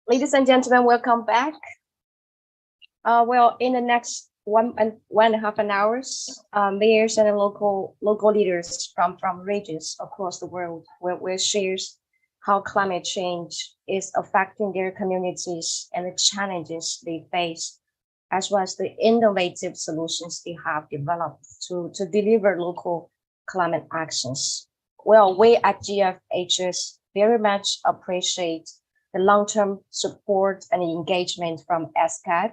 Ladies and gentlemen, welcome back. Well, in the next one and a half hours, mayors and local leaders from regions across the world will share how climate change is affecting their communities and the challenges they face, as well as the innovative solutions they have developed to deliver local climate actions. Well, we at GFHS very much appreciate the long-term support and engagement from SCAD.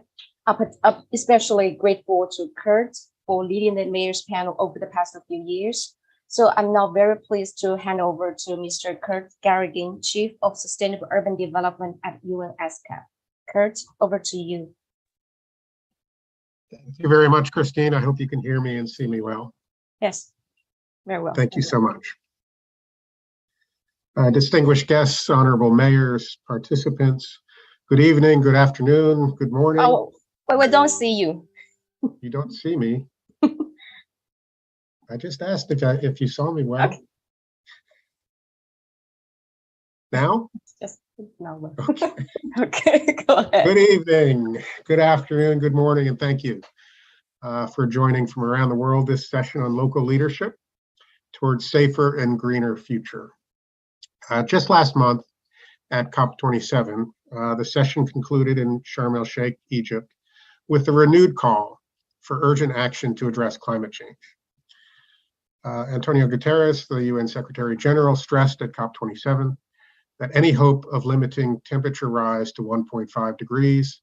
Especially grateful to Kurt for leading the mayor's panel over the past few years. So I'm now very pleased to hand over to Mr. Kurt Garrigan, Chief of Sustainable Urban Development at UN SCAD. Kurt, over to you. Thank you very much, Christine. I hope you can hear me and see me well. Yes, very well. Thank you so much. Distinguished guests, honorable mayors, participants, good evening, good afternoon, good morning. Oh, but we don't see you. You don't see me. I just asked if you saw me well. Okay. Now? Just no. Okay. Okay, go ahead. Good evening, good afternoon, good morning, and thank you for joining from around the world this session on local leadership towards safer and greener future. Just last month at COP27, the session concluded in Sharm el-Sheikh, Egypt, with a renewed call for urgent action to address climate change. Antonio Guterres, the UN Secretary General, stressed at COP27 that any hope of limiting temperature rise to 1.5 degrees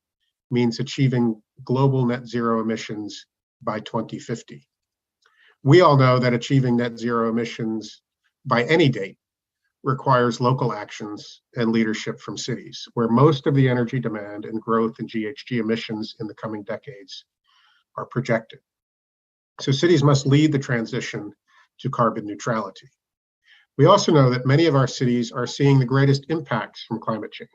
means achieving global net zero emissions by 2050. We all know that achieving net zero emissions by any date requires local actions and leadership from cities, where most of the energy demand and growth in GHG emissions in the coming decades are projected. So cities must lead the transition to carbon neutrality. We also know that many of our cities are seeing the greatest impacts from climate change,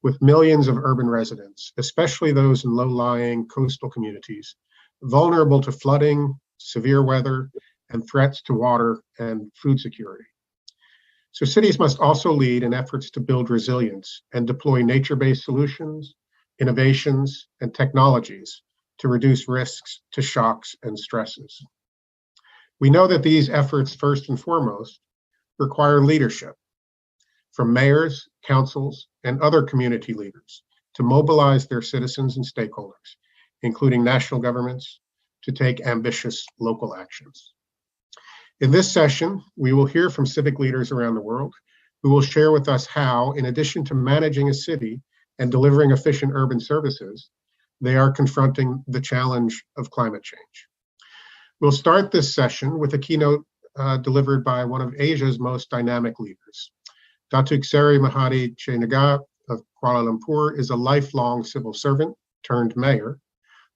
with millions of urban residents, especially those in low-lying coastal communities, vulnerable to flooding, severe weather, and threats to water and food security. So cities must also lead in efforts to build resilience and deploy nature-based solutions, innovations, and technologies to reduce risks to shocks and stresses. We know that these efforts, first and foremost, require leadership from mayors, councils, and other community leaders to mobilize their citizens and stakeholders, including national governments, to take ambitious local actions. In this session, we will hear from civic leaders around the world who will share with us how, in addition to managing a city and delivering efficient urban services, they are confronting the challenge of climate change. We'll start this session with a keynote delivered by one of Asia's most dynamic leaders. Datuk Seri Mahadi Chenaga of Kuala Lumpur is a lifelong civil servant turned mayor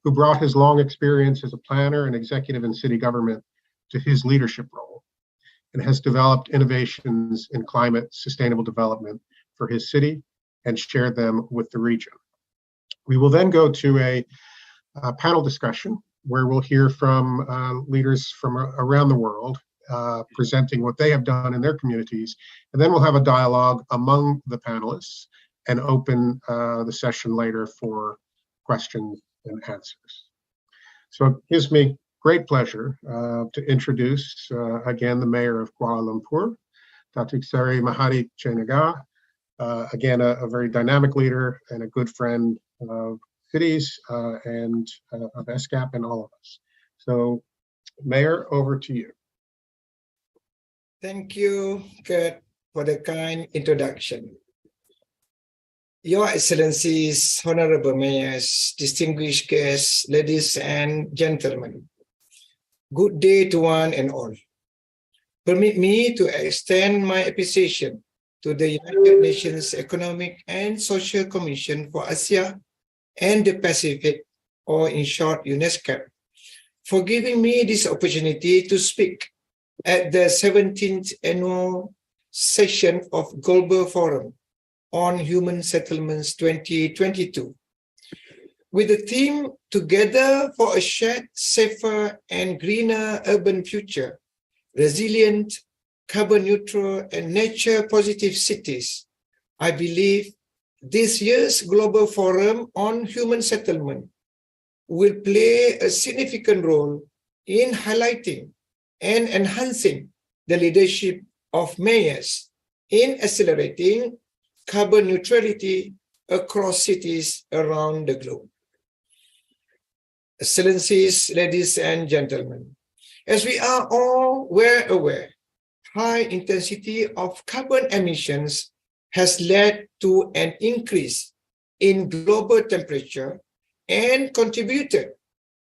who brought his long experience as a planner and executive in city government to his leadership role and has developed innovations in climate sustainable development for his city and shared them with the region. We will then go to a panel discussion where we'll hear from leaders from around the world presenting what they have done in their communities. And then we'll have a dialogue among the panelists and open the session later for questions and answers. So it gives me great pleasure to introduce again the mayor of Kuala Lumpur, Datuk Seri Mahadi Chenaga, again a very dynamic leader and a good friend of cities and of SCAP and all of us. So Mayor, over to you. Thank you, Kurt, for the kind introduction. Your Excellencies, Honorable Mayors, distinguished guests, ladies and gentlemen, good day to one and all. Permit me to extend my appreciation to the United Nations Economic and Social Commission for Asia and the Pacific, or in short, UNESCO, for giving me this opportunity to speak at the 17th annual session of Global Forum on Human Settlements 2022, with the theme Together for a Shared, Safer and Greener Urban Future, Resilient, Carbon Neutral and Nature Positive Cities. I believe this year's Global Forum on Human Settlement will play a significant role in highlighting and enhancing the leadership of mayors in accelerating carbon neutrality across cities around the globe. Excellencies, ladies and gentlemen, as we are all well aware, high intensity of carbon emissions has led to an increase in global temperature and contributed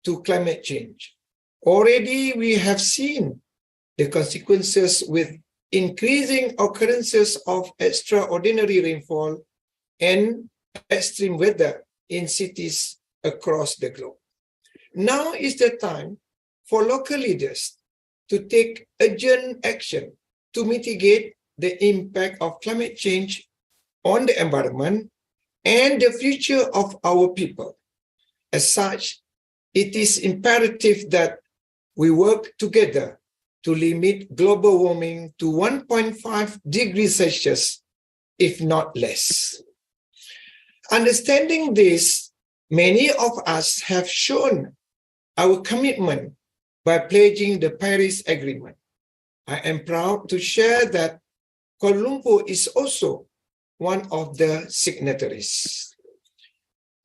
to climate change. Already we have seen the consequences with increasing occurrences of extraordinary rainfall and extreme weather in cities across the globe. Now is the time for local leaders to take urgent action to mitigate the impact of climate change on the environment and the future of our people. As such, it is imperative that we work together to limit global warming to 1.5 degrees Celsius, if not less. Understanding this, many of us have shown our commitment by pledging the Paris Agreement. I am proud to share that Kuala Lumpur is also one of the signatories.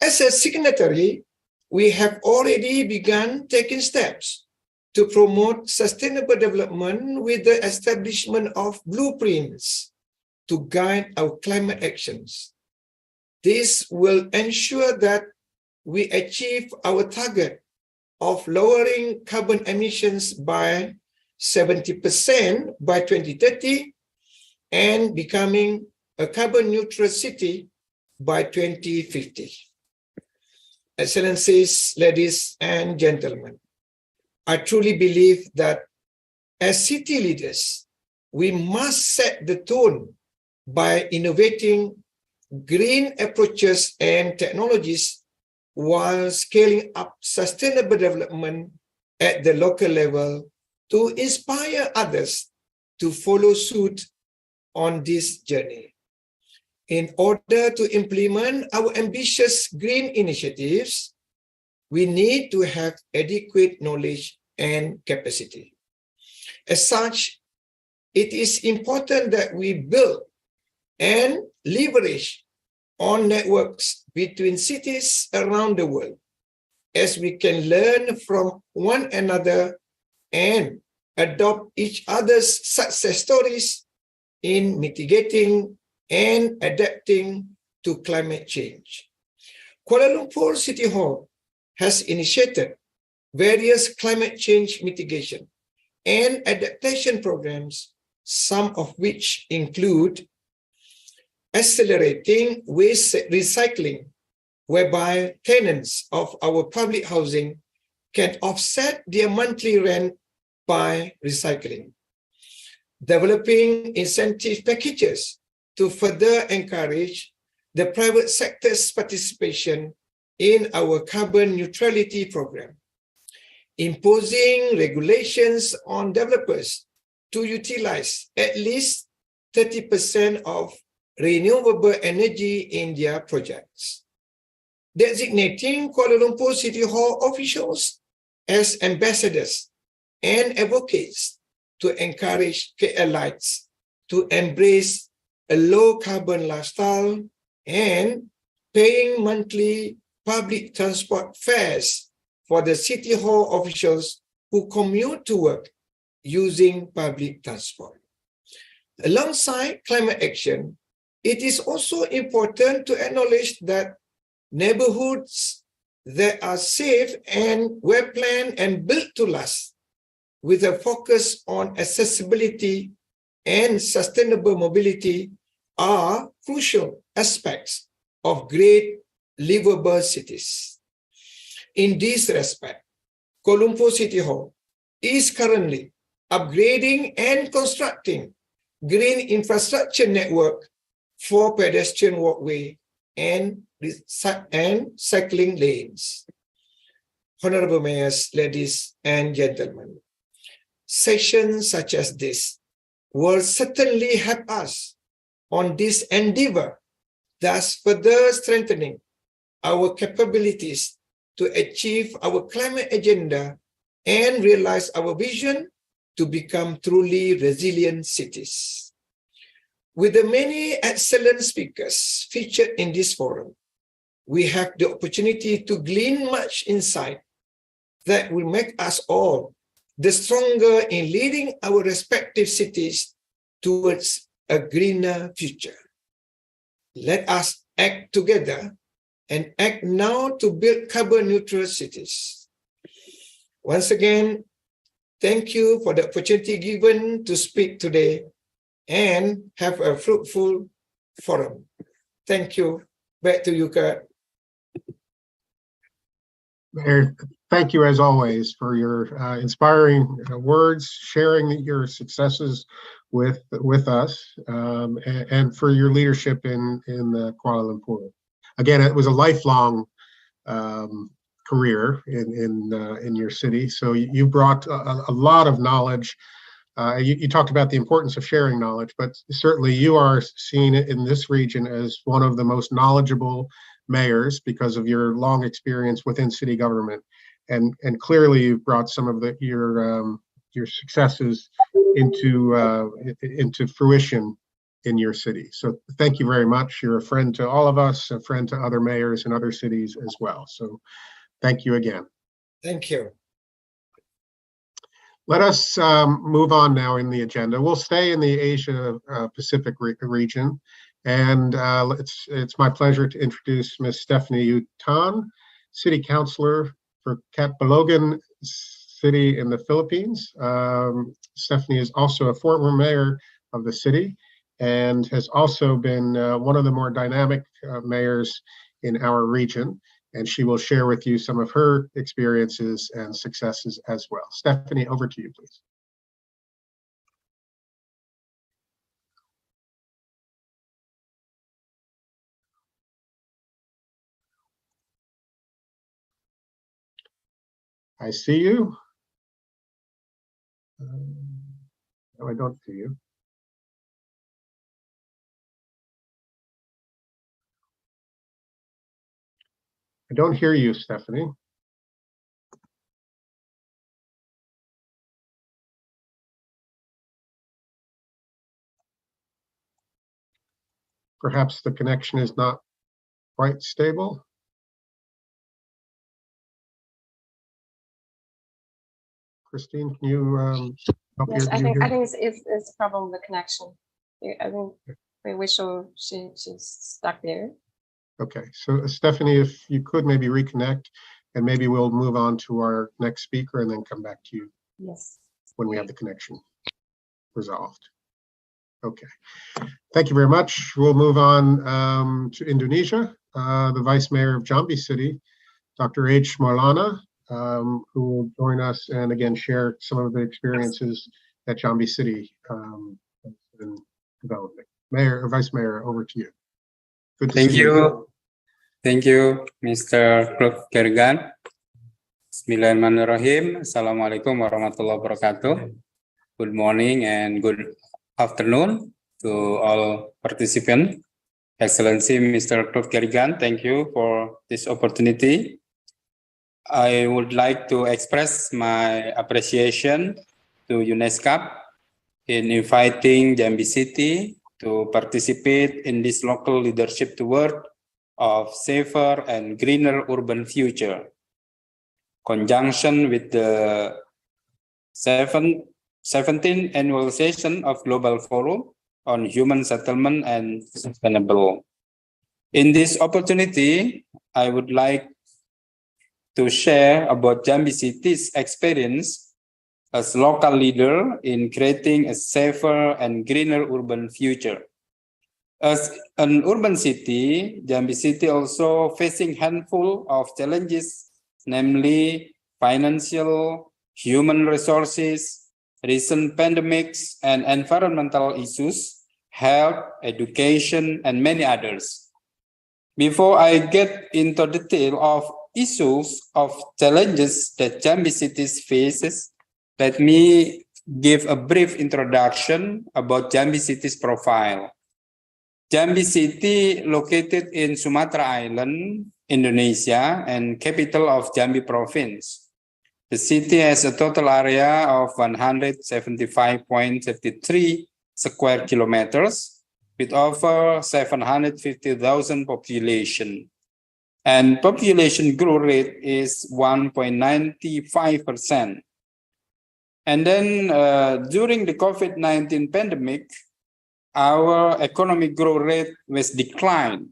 As a signatory, we have already begun taking steps to promote sustainable development with the establishment of blueprints to guide our climate actions. This will ensure that we achieve our target of lowering carbon emissions by 70% by 2030 and becoming a carbon neutral city by 2050. Excellencies, ladies and gentlemen, I truly believe that as city leaders, we must set the tone by innovating green approaches and technologies while scaling up sustainable development at the local level to inspire others to follow suit on this journey. In order to implement our ambitious green initiatives, we need to have adequate knowledge and capacity. As such, it is important that we build and leverage on networks between cities around the world, as we can learn from one another and adopt each other's success stories in mitigating and adapting to climate change. Kuala Lumpur City Hall has initiated various climate change mitigation and adaptation programs, some of which include accelerating waste recycling, whereby tenants of our public housing can offset their monthly rent by recycling. Developing incentive packages to further encourage the private sector's participation in our carbon neutrality program. Imposing regulations on developers to utilize at least 30% of renewable energy in their projects. Designating Kuala Lumpur City Hall officials as ambassadors and advocates to encourage KLites to embrace a low-carbon lifestyle and paying monthly public transport fares for the City Hall officials who commute to work using public transport. Alongside climate action, it is also important to acknowledge that neighborhoods that are safe and well-planned and built to last, with a focus on accessibility and sustainable mobility, are crucial aspects of great livable cities. In this respect, Kuala Lumpur City Hall is currently upgrading and constructing green infrastructure network for pedestrian walkway and cycling lanes. Honorable Mayors, ladies and gentlemen, sessions such as this will certainly help us on this endeavor thus further strengthening our capabilities to achieve our climate agenda and realize our vision to become truly resilient cities. With the many excellent speakers featured in this forum, we have the opportunity to glean much insight that will make us all the stronger in leading our respective cities towards a greener future. Let us act together and act now to build carbon neutral cities. Once again, thank you for the opportunity given to speak today and have a fruitful forum. Thank you. Back to you, Kurt. Mayor, thank you as always for your inspiring words, sharing your successes with us, and for your leadership in Kuala Lumpur. Again, it was a lifelong career in your city, so you brought a lot of knowledge. You talked about the importance of sharing knowledge, but certainly you are seen in this region as one of the most knowledgeable mayors because of your long experience within city government, and clearly you've brought some of your successes into fruition in your city. So thank you very much. You're a friend to all of us, a friend to other mayors in other cities as well. So thank you again. Thank you. Let us move on now in the agenda. We'll stay in the Asia Pacific region, and it's my pleasure to introduce Ms. Stephanie Yu Tan, City Councilor for Catbalogan City in the Philippines. Stephanie is also a former mayor of the city and has also been one of the more dynamic mayors in our region. And she will share with you some of her experiences and successes as well. Stephanie, over to you, please. I see you. No, I don't see you. I don't hear you, Stephanie. Perhaps the connection is not quite stable. Christine, can you help? Yes, I think it's probably the connection. I think we show she's stuck there. Okay, so Stephanie, if you could maybe reconnect, and maybe we'll move on to our next speaker and then come back to you. Yes. When we have the connection resolved. Okay, thank you very much. We'll move on to Indonesia. The Vice Mayor of Jambi City, Dr. H. Maulana, who will join us and again share some of the experiences that Jambi City has been developing. Mayor or Vice Mayor, over to you. Good to Thank see you. Thank you, Mr. Kergan. Bismillahirrahmanirrahim. Assalamualaikum warahmatullahi wabarakatuh. Good morning and good afternoon to all participants. Excellency, Mr. Kergan, thank you for this opportunity. I would like to express my appreciation to UNESCO in inviting Jambi City to participate in this local leadership toward of safer and greener urban future. Conjunction with the 17th annual session of Global Forum on Human Settlement and Sustainable. In this opportunity, I would like to share about Jambi City's experience as local leader in creating a safer and greener urban future. As an urban city, Jambi City also facing handful of challenges, namely financial, human resources, recent pandemics, and environmental issues, health, education, and many others. Before I get into detail of issues of challenges that Jambi City faces, let me give a brief introduction about Jambi City's profile. Jambi City, located in Sumatra Island, Indonesia, and capital of Jambi Province. The city has a total area of 175.33 square kilometers, with over 750,000 population. And population growth rate is 1.95%. And then during the COVID-19 pandemic, our economic growth rate was declined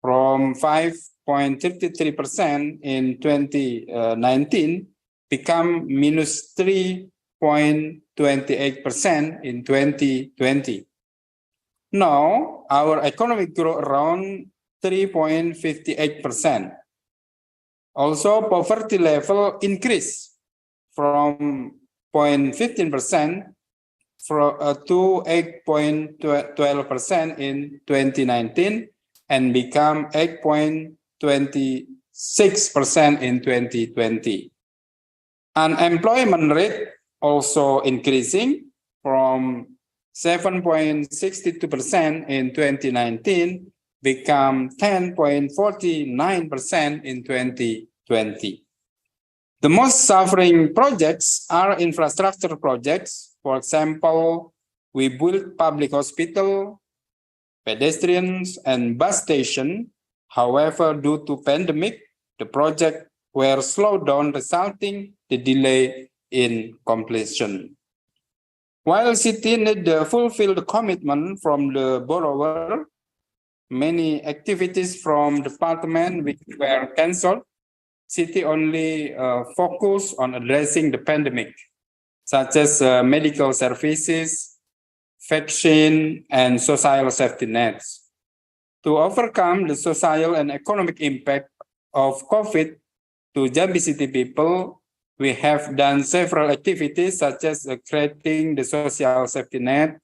from 5.33% in 2019, become minus 3.28% in 2020. Now, our economic growth around 3.58%. Also, poverty level increased from 0.15% to 8.12% in 2019 and become 8.26% in 2020. Unemployment rate also increasing from 7.62% in 2019, become 10.49% in 2020. The most suffering projects are infrastructure projects. For example, we built public hospital, pedestrians, and bus station. However, due to pandemic, the project were slowed down, resulting the delay in completion. While city need to fulfill the commitment from the borrower, many activities from department which were cancelled. City only focus on addressing the pandemic, such as medical services, vaccine, and social safety nets. To overcome the social and economic impact of COVID to Jambi City people, we have done several activities such as creating the social safety net,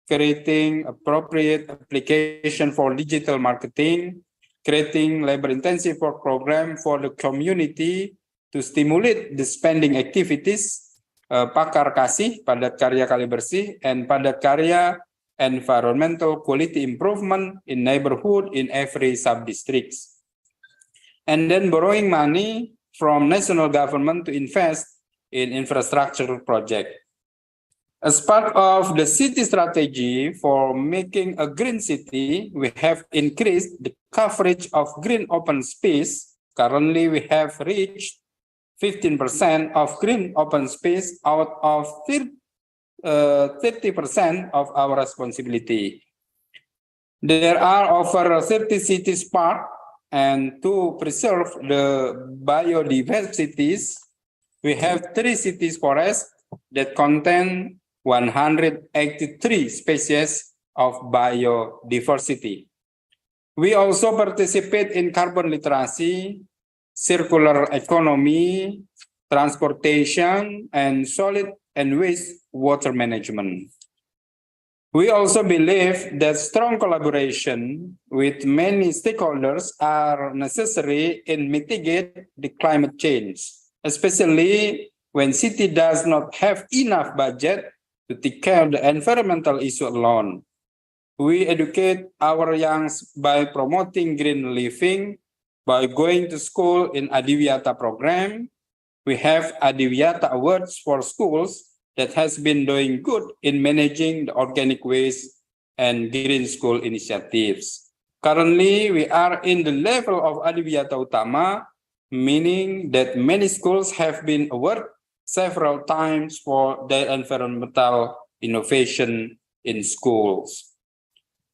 creating appropriate application for digital marketing, creating labor-intensive work program for the community to stimulate the spending activities, Pakar Kasih, Padat Karya Kali Bersih, and Padat Karya environmental quality improvement in neighborhood in every sub-districts. And then borrowing money from national government to invest in infrastructure project. As part of the city strategy for making a green city, we have increased the coverage of green open space. Currently, we have reached 15% of green open space out of 30% of our responsibility. There are over 30 cities parks, and to preserve the biodiversities, we have 3 cities forests that contain 183 species of biodiversity. We also participate in carbon literacy, circular economy, transportation, and solid and waste water management. We also believe that strong collaboration with many stakeholders are necessary in mitigate the climate change, especially when city does not have enough budget to take care of the environmental issue alone. We educate our youngs by promoting green living, by going to school in Adiwiyata program. We have Adiwiyata awards for schools that has been doing good in managing the organic waste and green school initiatives. Currently, we are in the level of Adiwiyata Utama, meaning that many schools have been awarded several times for their environmental innovation in schools.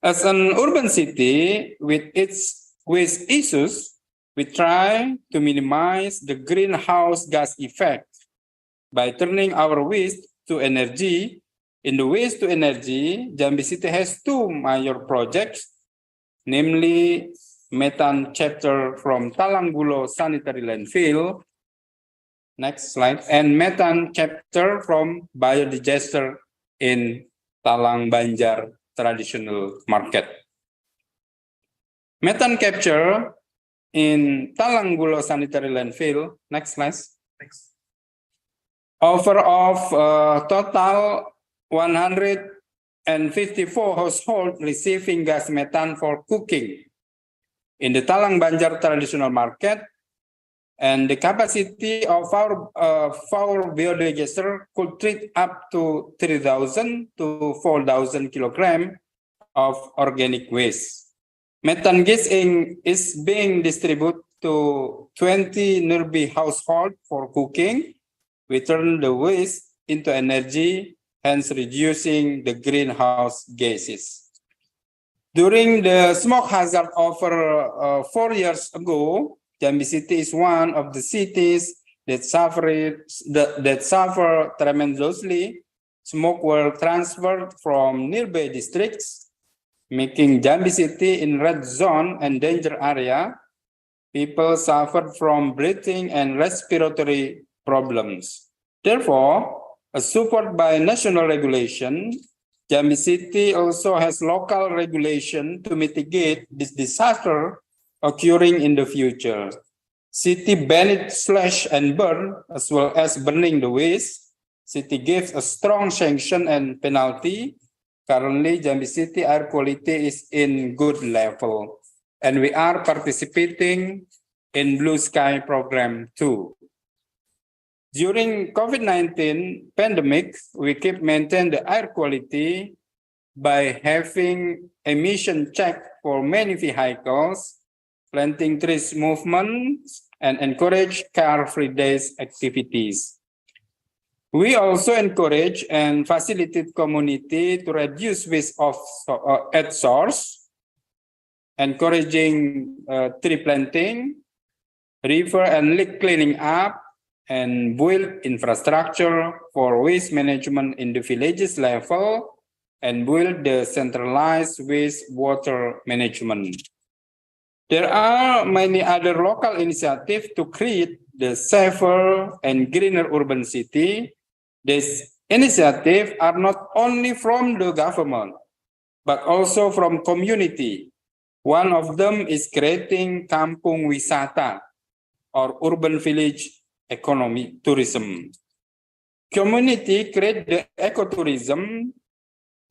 As an urban city with its waste issues, we try to minimize the greenhouse gas effect by turning our waste to energy. In the waste to energy, Jambi City has 2 major projects, namely methane capture from Talanggulo sanitary landfill. Next slide. And methane capture from biodigester in Talang Banjar traditional market. Methane capture in Talanggulo sanitary landfill. Next slide. Next. Over of total 180 and 54 households receiving gas methane for cooking in the Talang Banjar traditional market. And the capacity of our biodigester could treat up to 3,000 to 4,000 kilograms of organic waste. Methane gas is being distributed to 20 nearby households for cooking. We turn the waste into energy, hence reducing the greenhouse gases. During the smoke hazard over 4 years ago, Jambi City is one of the cities that suffer tremendously. Smoke were transferred from nearby districts, making Jambi City in red zone and danger area. People suffered from breathing and respiratory problems. Therefore, as support by national regulation, Jambi City also has local regulation to mitigate this disaster occurring in the future. City banned slash and burn as well as burning the waste. City gives a strong sanction and penalty. Currently, Jambi City air quality is in good level, and we are participating in Blue Sky program too. During COVID-19 pandemic, we keep maintain the air quality by having emission check for many vehicles, planting trees movements, and encourage car-free days activities. We also encourage and facilitate community to reduce waste at source, encouraging tree planting, river and lake cleaning up, and build infrastructure for waste management in the villages level, and build the centralized wastewater management. There are many other local initiatives to create the safer and greener urban city. These initiatives are not only from the government, but also from community. One of them is creating kampung wisata or urban village economy tourism. Community create the ecotourism,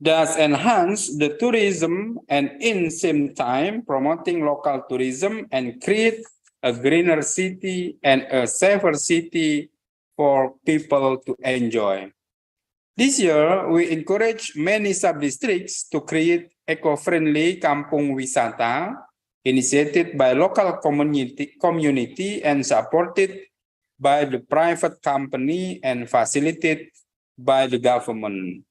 thus enhance the tourism and in same time promoting local tourism and create a greener city and a safer city for people to enjoy. This year, we encourage many sub-districts to create eco-friendly kampung wisata initiated by local community and supported by the private company and facilitated by the government.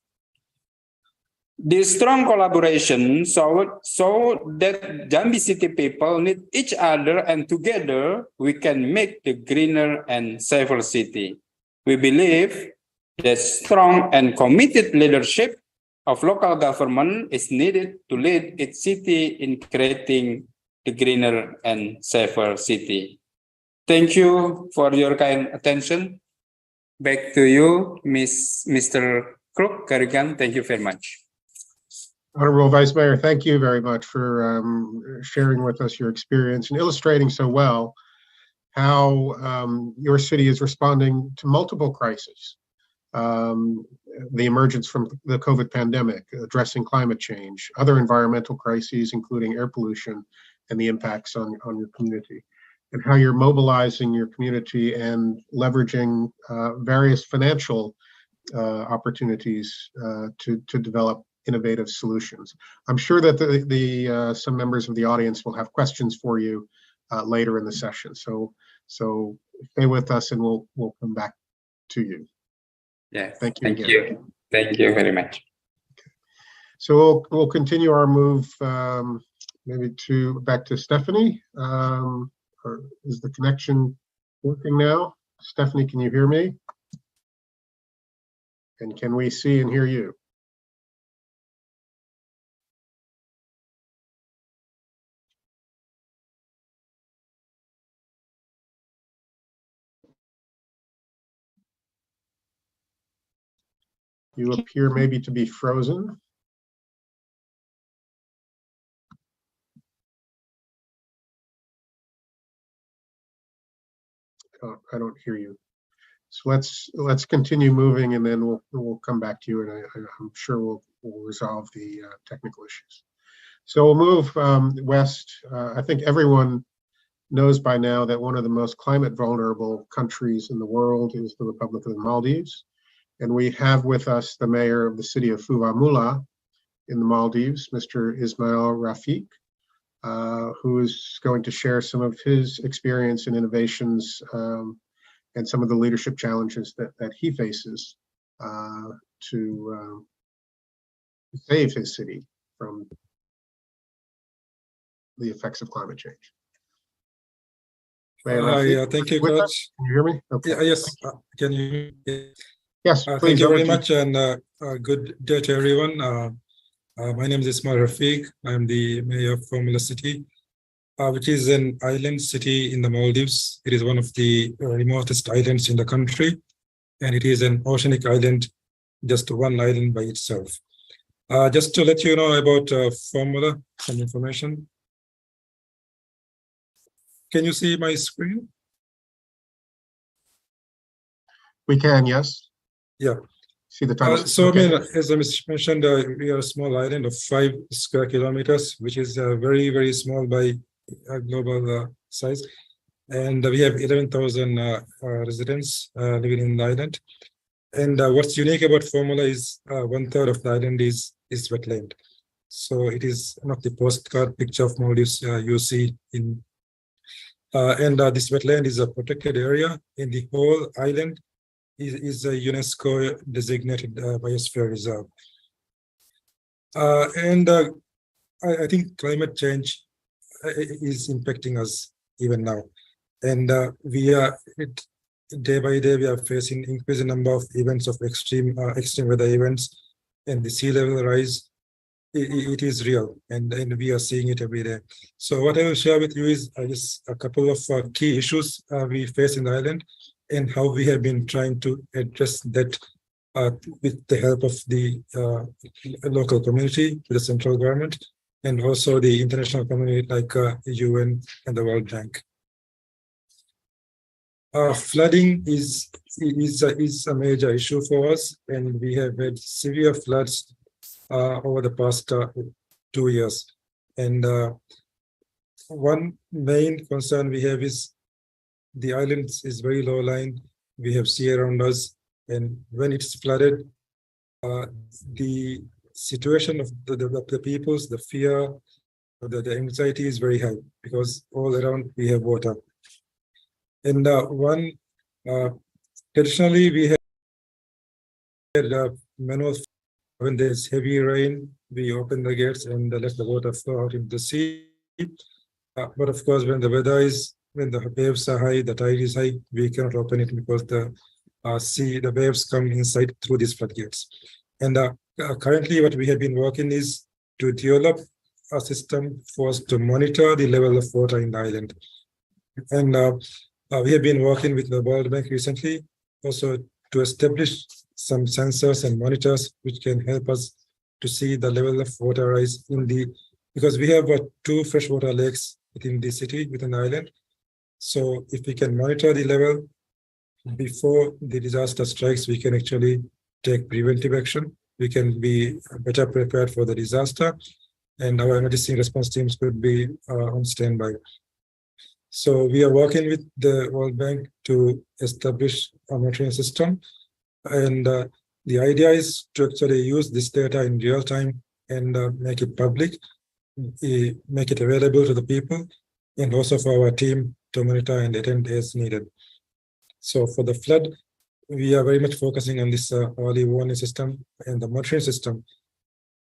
This strong collaboration so that Jambi City people need each other, and together we can make the greener and safer city. We believe that strong and committed leadership of local government is needed to lead its city in creating the greener and safer city. Thank you for your kind attention. Back to you, Mr. Kruk Karigan. Thank you very much. Honorable Vice Mayor, thank you very much for sharing with us your experience and illustrating so well how your city is responding to multiple crises. The emergence from the COVID pandemic, addressing climate change, other environmental crises, including air pollution and the impacts on your community, and how you're mobilizing your community and leveraging various financial opportunities to develop innovative solutions. I'm sure that some members of the audience will have questions for you later in the session. So stay with us and we'll come back to you. Yeah, thank you. Thank you very much. Okay. So we'll continue our move maybe back to Stephanie. Or is the connection working now? Stephanie, can you hear me? And can we see and hear you? You appear maybe to be frozen. Oh, I don't hear you. So let's continue moving, and then we'll come back to you, and I'm sure we'll resolve the technical issues. So we'll move west. I think everyone knows by now that one of the most climate vulnerable countries in the world is the Republic of the Maldives. And we have with us the mayor of the city of Fuvahmulah in the Maldives, Mr. Ismail Rafiq, who is going to share some of his experience and innovations and some of the leadership challenges that he faces to save his city from the effects of climate change. Thank you, Coach. Can you hear me? Okay. Yes, can you hear me? Yes, please. Thank you very much, and good day to everyone. My name is Ismail Rafiq. I'm the mayor of Fuvahmulah City, which is an island city in the Maldives. It is one of the remotest islands in the country, and it is an oceanic island, just one island by itself. Just to let you know about Fuvahmulah, some information. Can you see my screen? We can, yes. Yeah. See the title. So, I mean, as I mentioned, we are a small island of 5 square kilometers, which is very, very small by global size. And we have 11,000 residents living in the island. And what's unique about Fuvahmulah is 1/3 of the island is wetland. So it is one of the postcard picture of Maldives you see in. And this wetland is a protected area in the whole island. Is a UNESCO designated biosphere reserve. And I think climate change is impacting us even now. And we are, day by day, we are facing increasing number of events of extreme weather events, and the sea level rise. It is real, and we are seeing it every day. So what I will share with you is just a couple of key issues we face in the island, and how we have been trying to address that with the help of the local community, the central government, and also the international community like UN and the World Bank. Flooding is a major issue for us, and we have had severe floods over the past 2 years. And one main concern we have is the island is very low lying. We have sea around us, and when it's flooded, the situation of the peoples, the fear, the anxiety is very high, because all around we have water. And traditionally we had manual. When there's heavy rain, we open the gates and let the water flow out into the sea. But of course, when the waves are high, the tide is high, we cannot open it, because the waves come inside through these floodgates. And currently what we have been working is to develop a system for us to monitor the level of water in the island. And we have been working with the World Bank recently also to establish some sensors and monitors which can help us to see the level of water rise because we have 2 freshwater lakes within the city, within the island. So if we can monitor the level before the disaster strikes, we can actually take preventive action. We can be better prepared for the disaster, and our emergency response teams could be on standby. So we are working with the World Bank to establish a monitoring system. And the idea is to actually use this data in real time and make it public, make it available to the people, and also for our team to monitor and attend as needed. So for the flood, we are very much focusing on this early warning system and the monitoring system.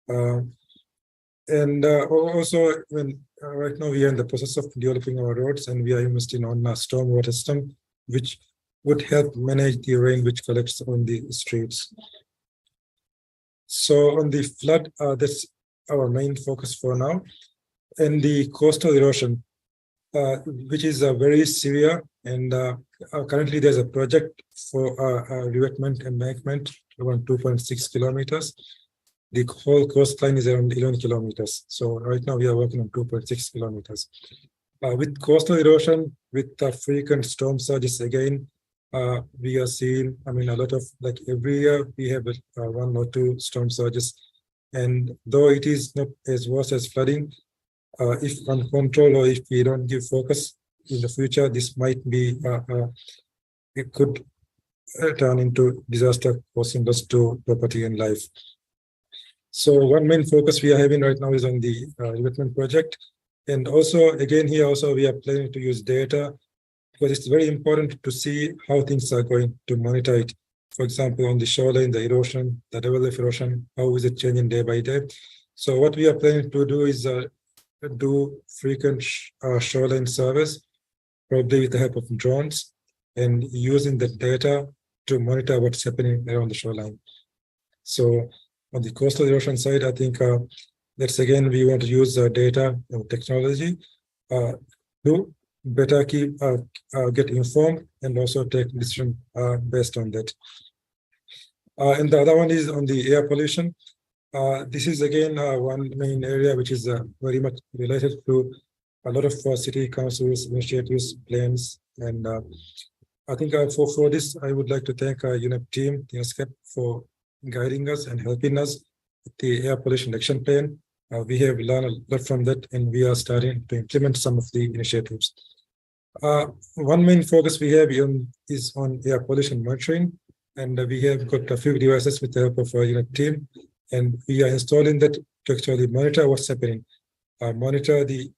Also, right now we are in the process of developing our roads, and we are investing on a stormwater system, which would help manage the rain which collects on the streets. So on the flood, that's our main focus for now. And the coastal erosion, which is very severe, and currently there's a project for a revetment embankment around 2.6 kilometers. The whole coastline is around 11 kilometers. So right now we are working on 2.6 kilometers. With coastal erosion, with frequent storm surges again, we are seeing, a lot of, like every year we have 1 or 2 storm surges. And though it is not as worse as flooding, if uncontrolled or if we don't give focus in the future, this might be, it could turn into disaster, causing loss to property and life. So one main focus we are having right now is on the development project. And also, again, here also we are planning to use data, because it's very important to see how things are going, to monitor it. For example, on the shoreline, the erosion, the level of erosion, how is it changing day by day? So what we are planning to do is do frequent shoreline surveys, probably with the help of drones, and using the data to monitor what's happening around the shoreline. So on the coastal erosion side, I think that's again, we want to use data and technology to better get informed and also take decision based on that. And the other one is on the air pollution. This is again one main area which is very much related to a lot of city councils, initiatives, plans, and I think for this, I would like to thank our UNEP team, the UNESCAP, for guiding us and helping us with the air pollution action plan. We have learned a lot from that, and we are starting to implement some of the initiatives. One main focus we have is on air pollution monitoring, and we have got a few devices with the help of our UNEP team, and we are installing that to actually monitor what's happening, monitor the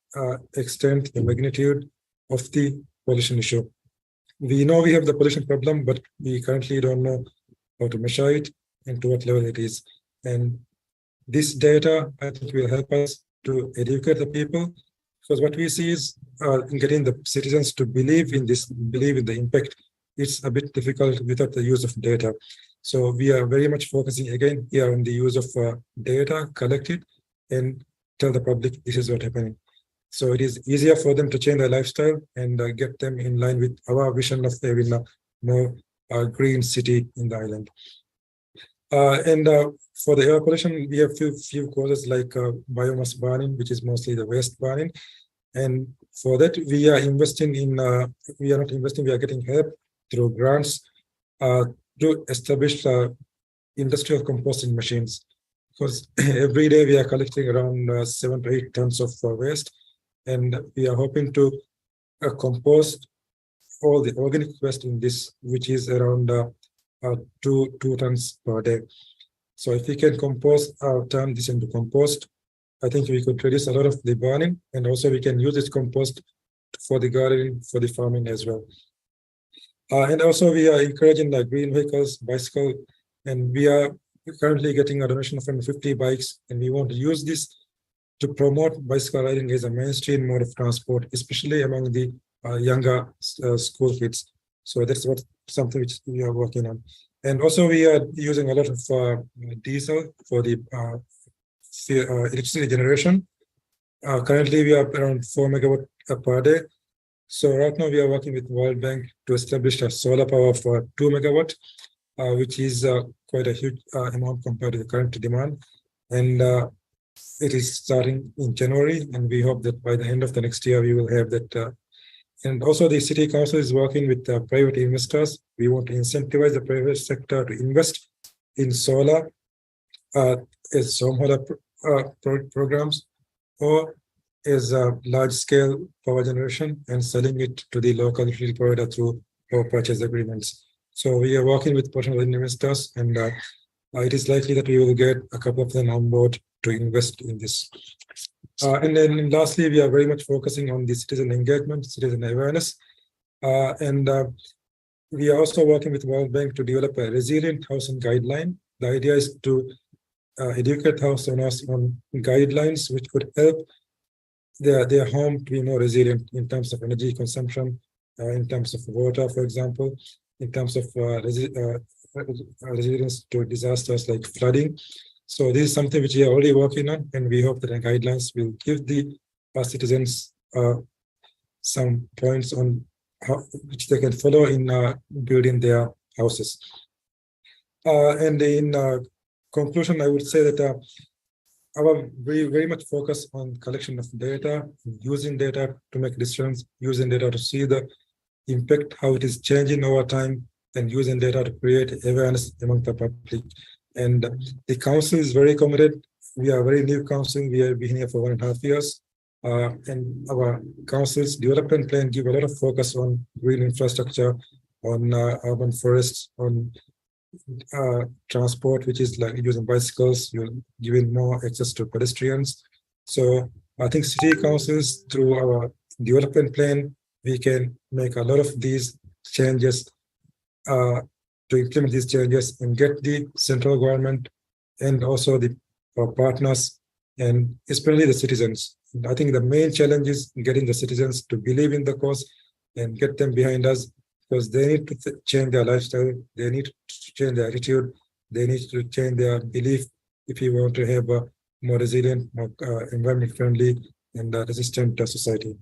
extent, the magnitude of the pollution issue. We know we have the pollution problem, but we currently don't know how to measure it and to what level it is. And this data, I think, will help us to educate the people, because what we see is getting the citizens to believe in this, believe in the impact. It's a bit difficult without the use of data. So we are very much focusing again here on the use of data collected and tell the public this is what's happening. So it is easier for them to change their lifestyle and get them in line with our vision of having a more green city in the island. And for the air pollution, we have few causes like biomass burning, which is mostly the waste burning. And for that, we are investing in, we are not investing, we are getting help through grants to establish industrial composting machines. Because every day we are collecting around 7 to 8 tons of waste. And we are hoping to compost all the organic waste in this, which is around 2 tons per day. So if we can turn this into compost, I think we could reduce a lot of the burning, and also we can use this compost for the gardening, for the farming as well. And also we are encouraging the green vehicles, bicycle, and we are currently getting a donation of 50 bikes, and we want to use this to promote bicycle riding as a mainstream mode of transport, especially among the younger school kids. So that's something which we are working on. And also we are using a lot of diesel for the electricity generation. Currently we are around 4 megawatt per day. So right now we are working with World Bank to establish a solar power for 2 megawatt, which is quite a huge amount compared to the current demand. And it is starting in January, and we hope that by the end of the next year we will have that. And also the city council is working with private investors. We want to incentivize the private sector to invest in solar as homeowner programs, or as a large-scale power generation and selling it to the local utility provider through power purchase agreements. So we are working with potential investors, and it is likely that we will get a couple of them on board to invest in this. And then lastly, we are very much focusing on the citizen engagement, citizen awareness. And we are also working with World Bank to develop a resilient housing guideline. The idea is to educate house owners on guidelines which could help their home to be more resilient in terms of energy consumption, in terms of water, for example, in terms of resilience to disasters like flooding. So this is something which we are already working on, and we hope that the guidelines will give the citizens some points on which they can follow in building their houses. And in conclusion, I would say that our very much focus on collection of data, using data to make decisions, using data to see the impact, how it is changing over time, and using data to create awareness among the public. And the council is very committed. We are a very new council. We have been here for 1.5 years. And our council's development plan give a lot of focus on green infrastructure, on urban forests, on transport, which is like using bicycles, you're giving more access to pedestrians. So I think city councils, through our development plan, we can make a lot of these changes to implement these changes and get the central government and also the partners and especially the citizens. I think the main challenge is getting the citizens to believe in the cause and get them behind us, because they need to change their lifestyle, they need to change their attitude, they need to change their belief if you want to have a more resilient, more environment-friendly and resistant society.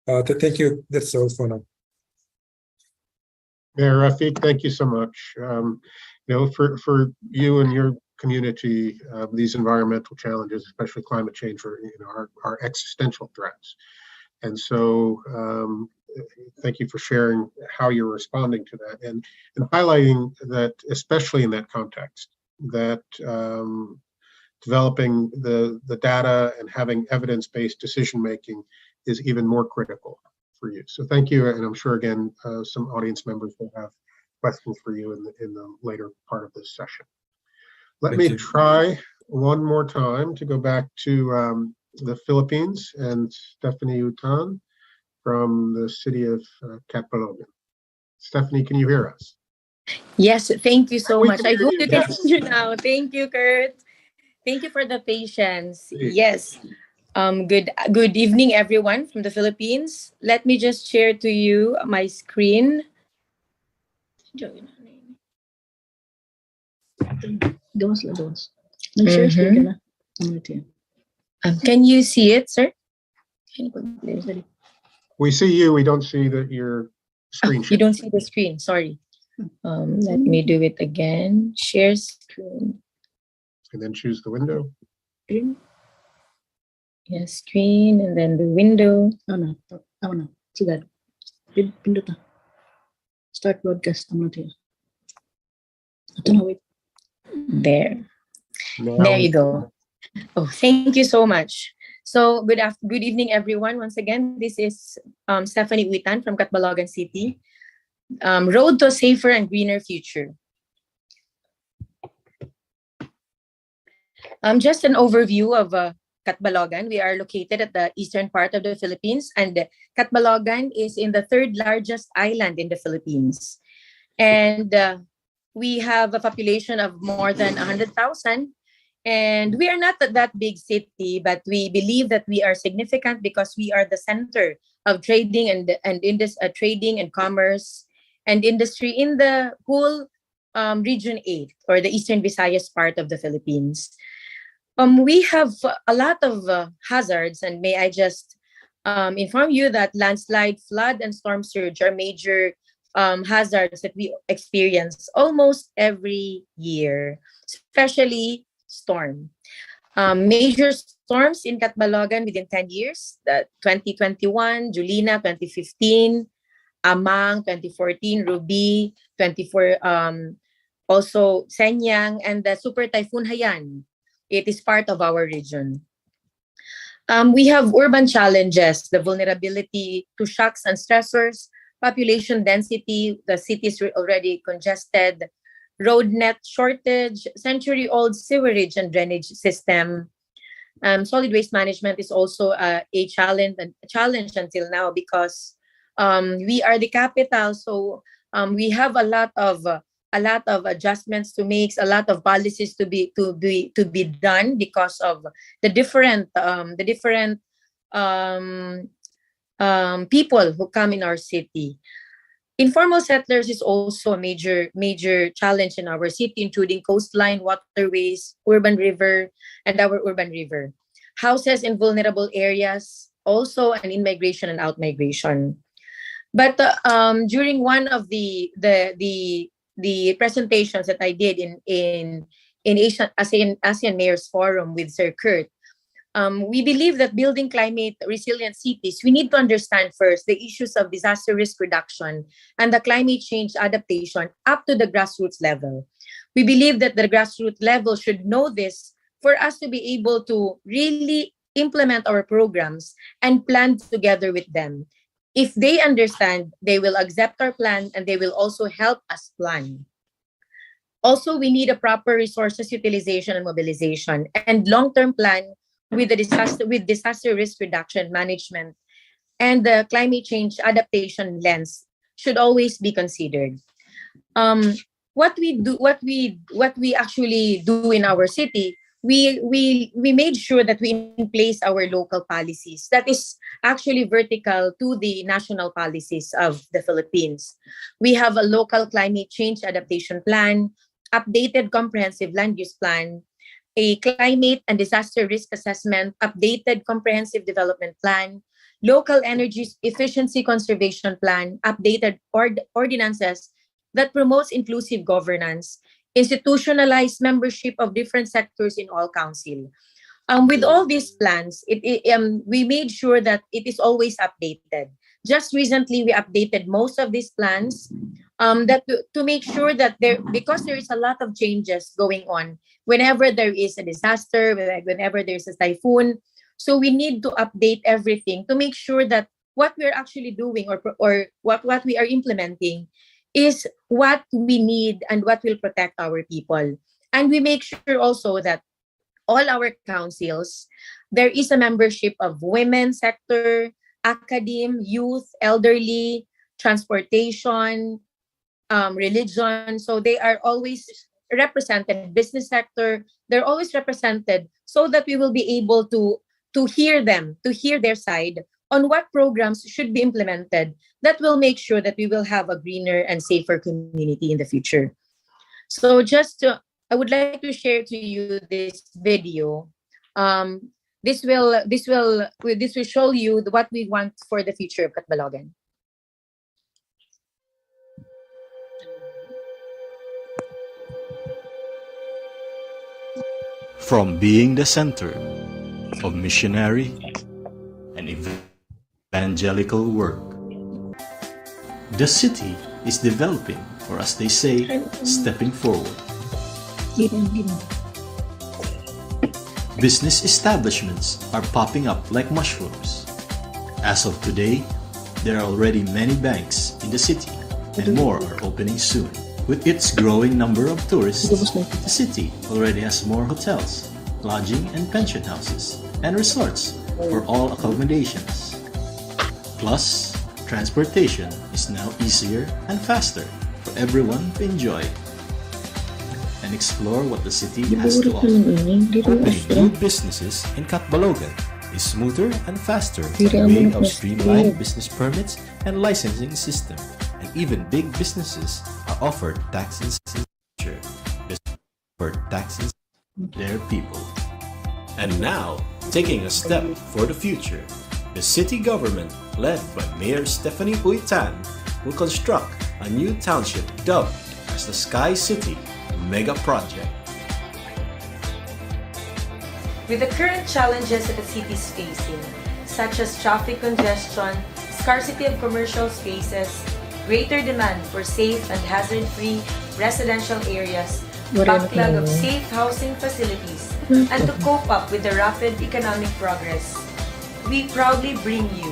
Thank you. That's all for now. Mayor Rafiq, thank you so much. For you and your community, these environmental challenges, especially climate change, are existential threats. And so thank you for sharing how you're responding to that and highlighting that, especially in that context, that developing the data and having evidence-based decision-making is even more critical for you. So thank you, and I'm sure again some audience members will have questions for you in the later part of this session. Let me try one more time to go back to the Philippines and Stephanie Utan from the city of Catbalogan. Stephanie, can you hear us? Yes, thank you so much. I hope you can Yes. hear now. Thank you, Kurt. Thank you for the patience. Please. Yes. Good evening, everyone from the Philippines. Let me just share to you my screen. Can you see it, sir? We see you. We don't see your screen. You don't see the screen. Sorry. Let me do it again. Share screen. And then choose the window. Yes, screen and then the window. Cidade. Pindot. Start broadcast. I'm not here. Wait. There. Now, There you go. Oh, thank you so much. So good evening, everyone. Once again, this is Stephanie Uitan from Catbalogan City. Road to a safer and greener future. Just an overview of Catbalogan. We are located at the eastern part of the Philippines, and Catbalogan is in the third largest island in the Philippines. And we have a population of more than 100,000. And we are not that big city, but we believe that we are significant because we are the center of trading and trading and commerce and industry in the whole Region 8 or the Eastern Visayas part of the Philippines. We have a lot of hazards, and may I just inform you that landslide, flood, and storm surge are major hazards that we experience almost every year, especially storm. Major storms in Catbalogan within 10 years, 2021, Julina 2015, Amang 2014, Ruby 24, also Senyang, and the Super Typhoon Haiyan. It is part of our region. We have urban challenges, the vulnerability to shocks and stressors, population density, the cities are already congested, road net shortage, century-old sewerage and drainage system. Solid waste management is also a challenge until now because we are the capital, so we have a lot of adjustments to make, a lot of policies to be done because of the different people who come in our city. Informal settlers is also a major challenge in our city, including coastline, waterways, urban river, and our urban river. Houses in vulnerable areas, also an in-migration and out-migration. But during one of the presentations that I did in ASEAN Mayors Forum with Sir Kurt, We believe that building climate resilient cities, we need to understand first the issues of disaster risk reduction and the climate change adaptation up to the grassroots level. We believe that the grassroots level should know this for us to be able to really implement our programs and plan together with them. If they understand, they will accept our plan and they will also help us plan. Also, we need a proper resources utilization and mobilization and long-term plan with disaster risk reduction management and the climate change adaptation lens should always be considered. What we actually do in our city, we made sure that we in place our local policies that is actually vertical to the national policies of the Philippines. We have a local climate change adaptation plan, updated comprehensive land use plan, a climate and disaster risk assessment, updated comprehensive development plan, local energy efficiency conservation plan, updated ordinances that promotes inclusive governance, institutionalized membership of different sectors in all council. With all these plans, we made sure that it is always updated. Just recently, we updated most of these plans to make sure that because there is a lot of changes going on whenever there is a disaster, whenever there's a typhoon. So we need to update everything to make sure that what we're actually doing or what we are implementing is what we need and what will protect our people. And we make sure also that all our councils, there is a membership of women sector, academe, youth, elderly, transportation, religion. So they are always represented, business sector, they're always represented so that we will be able to hear them, to hear their side on what programs should be implemented that will make sure that we will have a greener and safer community in the future. So I would like to share to you this video. This will show you what we want for the future of Catbalogan. From being the center of missionary and evangelical work, the city is developing, or as they say, stepping forward. Business establishments are popping up like mushrooms. As of today, there are already many banks in the city and more are opening soon. With its growing number of tourists, the city already has more hotels, lodging and pension houses, and resorts for all accommodations. Plus, transportation is now easier and faster for everyone to enjoy and explore what the city has to offer. Opening new businesses in Catbalogan is smoother and faster by way of streamlined business permits and licensing system, and even big businesses are offered tax incentive for taxes their people. And now, taking a step for the future, the city government, led by Mayor Stephanie Uitan, will construct a new township dubbed as the Sky City Mega Project. With the current challenges that the city is facing, such as traffic congestion, scarcity of commercial spaces, greater demand for safe and hazard-free residential areas, backlog of safe housing facilities, and to cope up with the rapid economic progress, we proudly bring you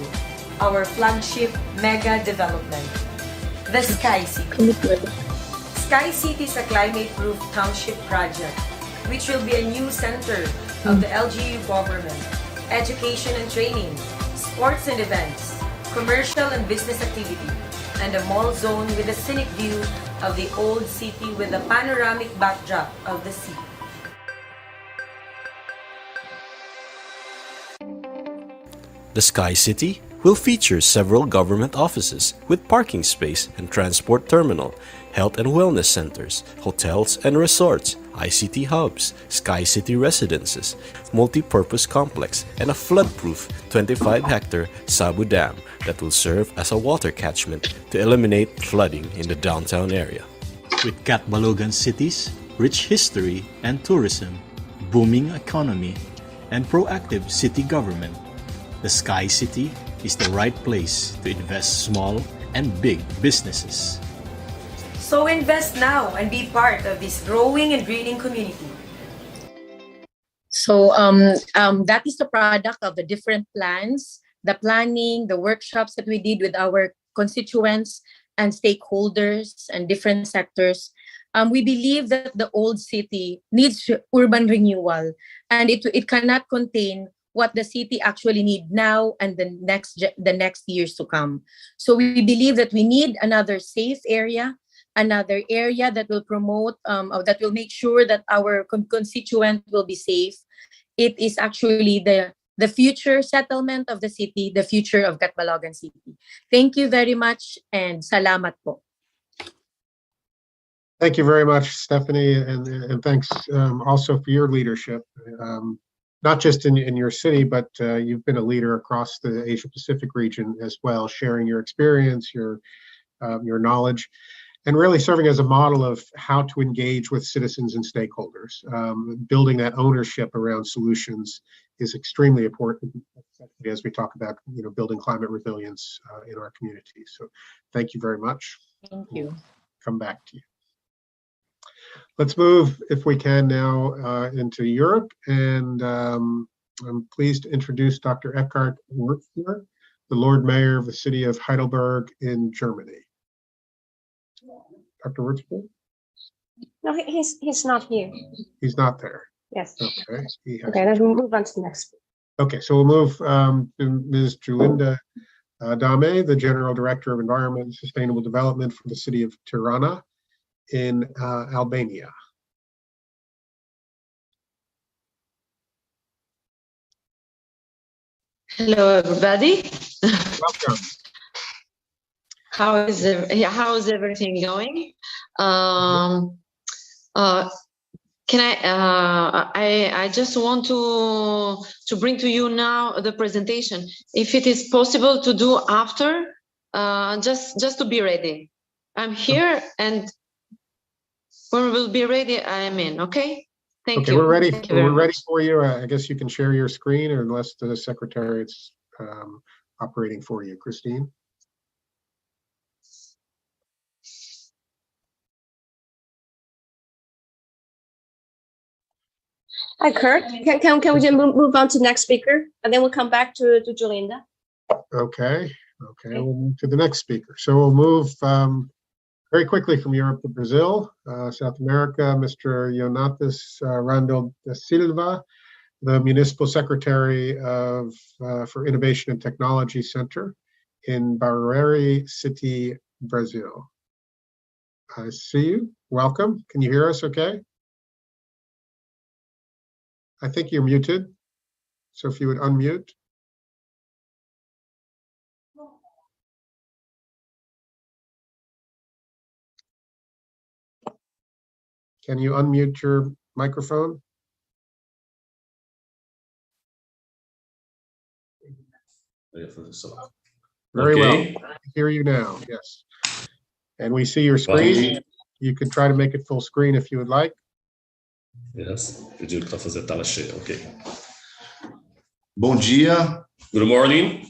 our flagship mega development, the Sky City. Sky City is a climate-proof township project, which will be a new center of the LGU government, education and training, sports and events, commercial and business activity, and a mall zone with a scenic view of the old city with a panoramic backdrop of the sea. The Sky City will feature several government offices with parking space and transport terminal, health and wellness centers, hotels and resorts, ICT hubs, Sky City residences, multi-purpose complex, and a flood-proof 25-hectare Sabu Dam that will serve as a water catchment to eliminate flooding in the downtown area. With Catbalogan City's rich history and tourism, booming economy, and proactive city government, the Sky City is the right place to invest small and big businesses. So invest now and be part of this growing and greening community. So that is the product of the different plans, the planning, the workshops that we did with our constituents and stakeholders and different sectors. We believe that the old city needs urban renewal, and it cannot contain what the city actually need now and the next years to come. So we believe that we need another safe area, another area that will promote, that will make sure that our constituent will be safe. It is actually the future settlement of the city, the future of Catbalogan City. Thank you very much and salamat po. Thank you very much, Stephanie, and thanks also for your leadership, not just in your city, but you've been a leader across the Asia Pacific region as well, sharing your experience, your knowledge, and really serving as a model of how to engage with citizens and stakeholders. Building that ownership around solutions is extremely important as we talk about building climate resilience in our community. So thank you very much. Thank you. We'll come back to you. Let's move, if we can, now into Europe, and I'm pleased to introduce Dr. Eckhard Wertzler, the Lord Mayor of the city of Heidelberg in Germany. Dr. Wertzler? No, he's not here. He's not there. Yes. Okay. Okay, let's move on to the next. Okay, so we'll move to Ms. Julinda Dame, the General Director of Environment and Sustainable Development for the city of Tirana in Albania. Hello, everybody. Welcome. How is everything going? Can I just want to bring to you now the presentation. If it is possible to do after, just to be ready. I'm here, and when we'll be ready, I am in. Okay. Thank you. We're ready. Thank you We're very ready much. for you. I guess you can share your screen, or unless the secretariat's operating for you, Christine. Hi, Kurt. Can we just move on to the next speaker, and then we'll come back to Julinda. Okay. We'll move to the next speaker. So we'll move very quickly from Europe to Brazil, South America. Mr. Jonatas Randal da Silva, the Municipal Secretary for Innovation and Technology Center in Barueri City, Brazil. I see you. Welcome. Can you hear us okay? I think you're muted. So if you would unmute. Can you unmute your microphone? Very well. I hear you now. Yes. And we see your screen. You can try to make it full screen if you would like. Yes. Pediu para fazer tela cheia. Okay. Bom dia. Good morning.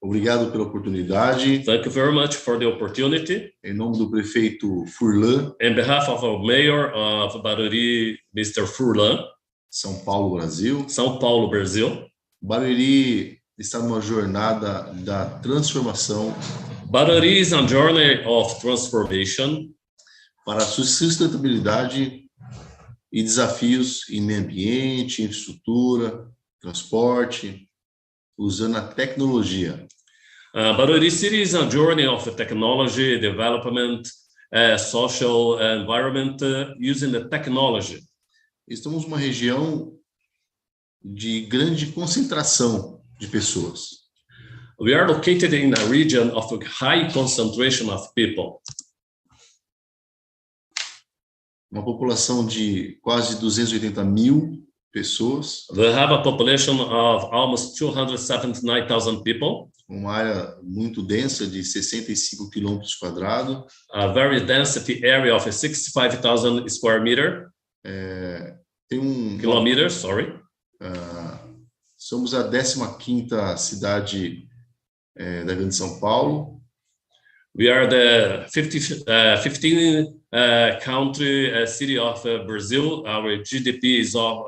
Obrigado pela oportunidade. Thank you very much for the opportunity. Em nome do prefeito Furlan. On behalf of our mayor of Barueri, Mr. Furlan. São Paulo, Brasil. São Paulo, Brasil. Barueri está numa jornada da transformação. Barueri is on a journey of transformation. Para a sustentabilidade e desafios em meio ambiente, infraestrutura, transporte, usando a tecnologia. Barueri City is a journey of technology, development, social environment, using the technology. Estamos numa região de grande concentração de pessoas. We are located in a region of a high concentration of people. Uma população de quase 280 mil pessoas. They have a population of almost 279,000 people. Uma área muito densa de 65 quilômetros quadrados. A very density area of 65,000 square meter. Tem kilometers, sorry. Somos a 15ª cidade da Grande São Paulo. We are the 15th country city of Brazil. Our GDP is of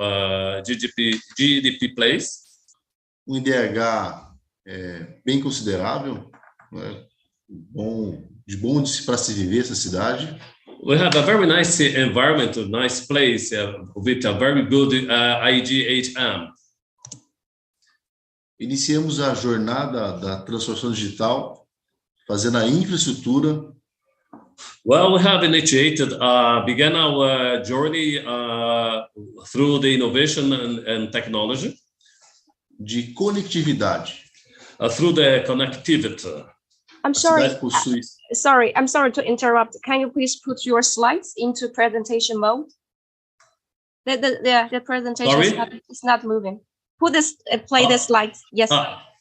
GDP place. IDH bem considerável, né? Bom para se viver essa cidade. We have a very nice environment, a nice place with a very good IGHM. Iniciamos a jornada da transformação digital, fazendo a infraestrutura. Well, we have began our journey through the innovation and technology. De conectividade. Through the connectivity. I'm sorry. I'm sorry to interrupt. Can you please put your slides into presentation mode? The presentation is not moving. Play the slides. Yes.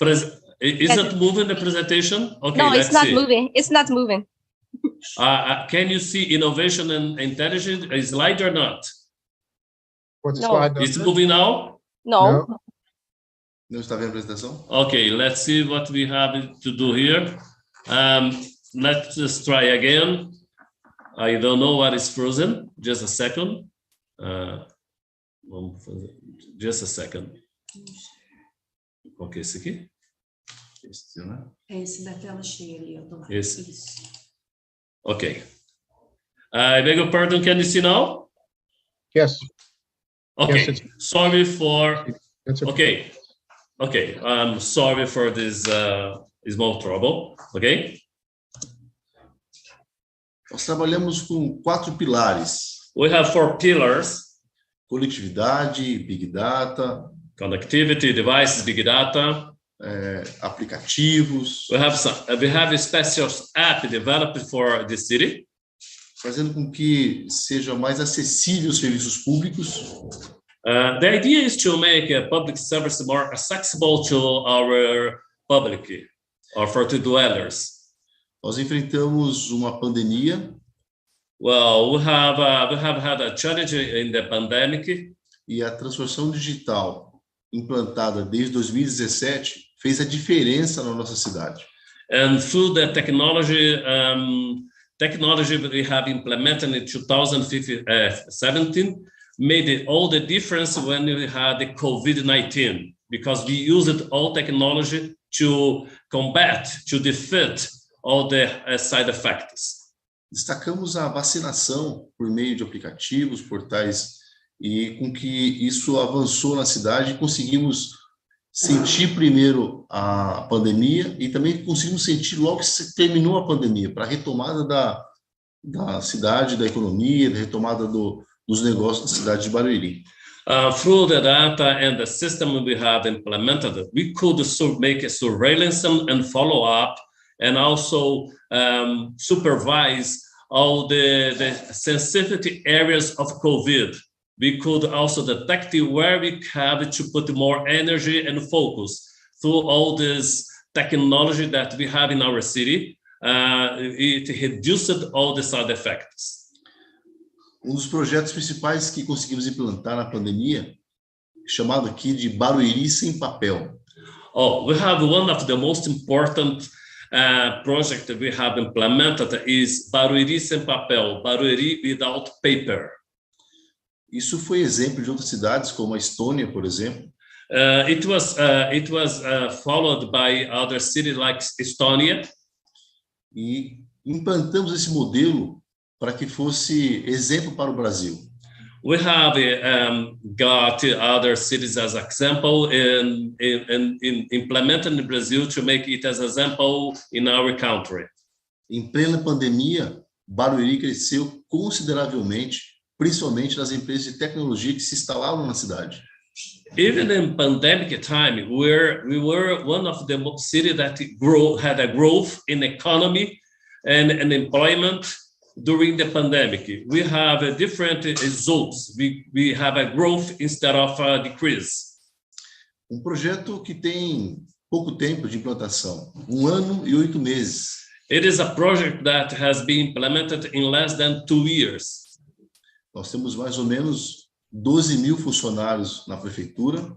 Is it moving the presentation? Okay. No, it's not moving. It's not moving. Can you see innovation and intelligence slide or not? What's the slide? It's moving now? No. Não está vendo a apresentação? Okay, let's see what we have to do here. Let's just try again. I don't know what is frozen. Just a second. Just a second. Ok, esse aqui? Esse, né? Esse da tela cheia ali, ó. Esse. Ok. I beg your pardon, can you see now? Yes. Okay, Yes, sorry for... That's okay. Okay, I'm sorry for this small trouble, okay? Nós trabalhamos com 4 pilares. We have 4 pillars. Conectividade, Big Data. Connectivity, devices, Big Data. Aplicativos. We have a special app developed for the city. Fazendo com que seja mais acessível os serviços públicos. The idea is to make a public service more accessible to our public or for the dwellers. Nós enfrentamos uma pandemia. Well, we have had a challenge in the pandemic. E a transformação digital implantada desde 2017 fez a diferença na nossa cidade. And through the technology we have implemented in 2017 made all the difference when we had the COVID-19, because we used all technology to combat, to defeat all the side effects. Destacamos a vacinação por meio de aplicativos, portais, e com que isso avançou na cidade, conseguimos sentir primeiro a pandemia e também conseguimos sentir logo que terminou a pandemia, para a retomada da cidade, da economia, da retomada dos negócios da cidade de Barueri. Through the data and the system we have implemented, we could make a surveillance and follow up, and also supervise all the sensitivity areas of COVID. We could also detect where we have to put more energy and focus through all this technology that we have in our city. It reduced all the side effects. Dos projetos principais que conseguimos implantar na pandemia, chamado aqui de Barueri sem papel. We have one of the most important projects that we have implemented is Barueri sem papel, Barueri without paper. Isso foi exemplo de outras cidades, como a Estônia, por exemplo. It was followed by other cities like Estonia. E implantamos esse modelo para que fosse exemplo para o Brasil. We have got other cities as example and implemented in Brazil to make it as example in our country. Em plena pandemia, Barueri cresceu consideravelmente, principalmente nas empresas de tecnologia que se instalaram na cidade. Even in pandemic time, we were one of the cities that had a growth in economy and employment during the pandemic. We have different results. We have a growth instead of a decrease. Projeto que tem pouco tempo de implantação, 1 ano e 8 meses. It is a project that has been implemented in less than 2 years. Nós temos mais ou menos 12.000 funcionários na prefeitura.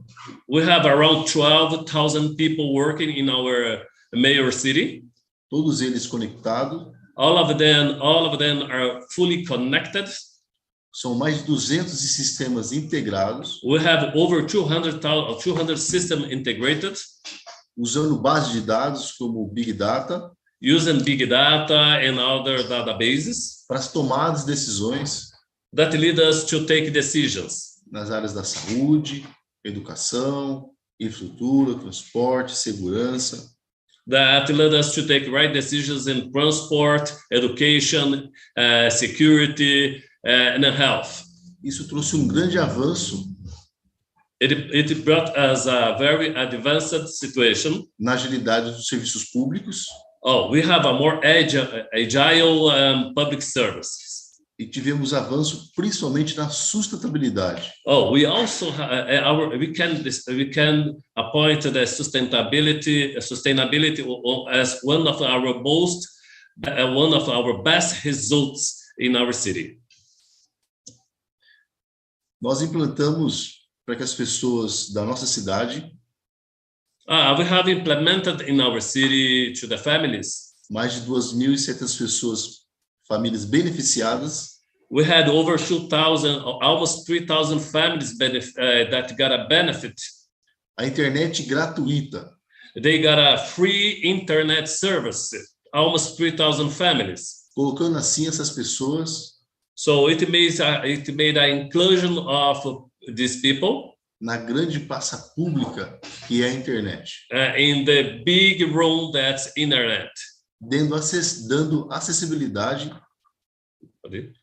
We have around 12,000 people working in our mayor city. Todos eles conectados. All of them are fully connected. São mais de 200 sistemas integrados. We have over 200 systems integrated. Usando bases de dados como Big Data. Using Big Data and other databases. Para as tomadas de decisões. That lead us to take decisions. Nas áreas da saúde, educação, infraestrutura, transporte, segurança. That led us to take right decisions in transport, education, security, and health. Isso trouxe grande avanço. It brought us a very advanced situation. Na agilidade dos serviços públicos. Oh, we have a more agile public services. E tivemos avanço principalmente na sustentabilidade. Oh, we also we can appoint the sustainability as one of our best results in our city. Nós implantamos para que as pessoas da nossa cidade we have implemented in our city to the families. Mais de 2.700 pessoas, famílias beneficiadas. We had over 2,000, almost 3,000 families that got a benefit. A internet gratuita. They got a free internet service. Almost 3,000 families. Colocando assim essas pessoas. So it made an inclusion of these people. Na grande praça pública que é a internet. In the big room that's internet. Dando acessibilidade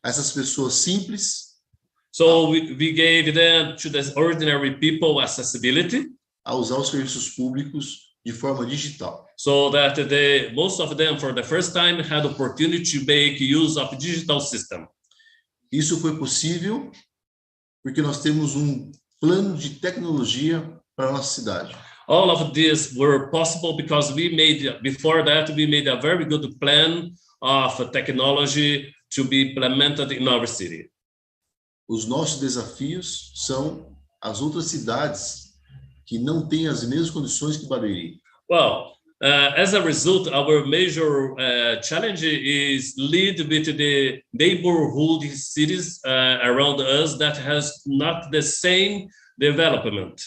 a essas pessoas simples. So we gave them to the ordinary people accessibility. A usar os serviços públicos de forma digital. So that most of them for the first time had opportunity to make use of digital system. Isso foi possível porque nós temos plano de tecnologia para a nossa cidade. All of this were possible because before that we made a very good plan of technology to be implemented in our city. Os nossos desafios são as outras cidades que não têm as mesmas condições que Barueri. Well, as a result, our major challenge is lead with the neighborhood cities around us that has not the same development.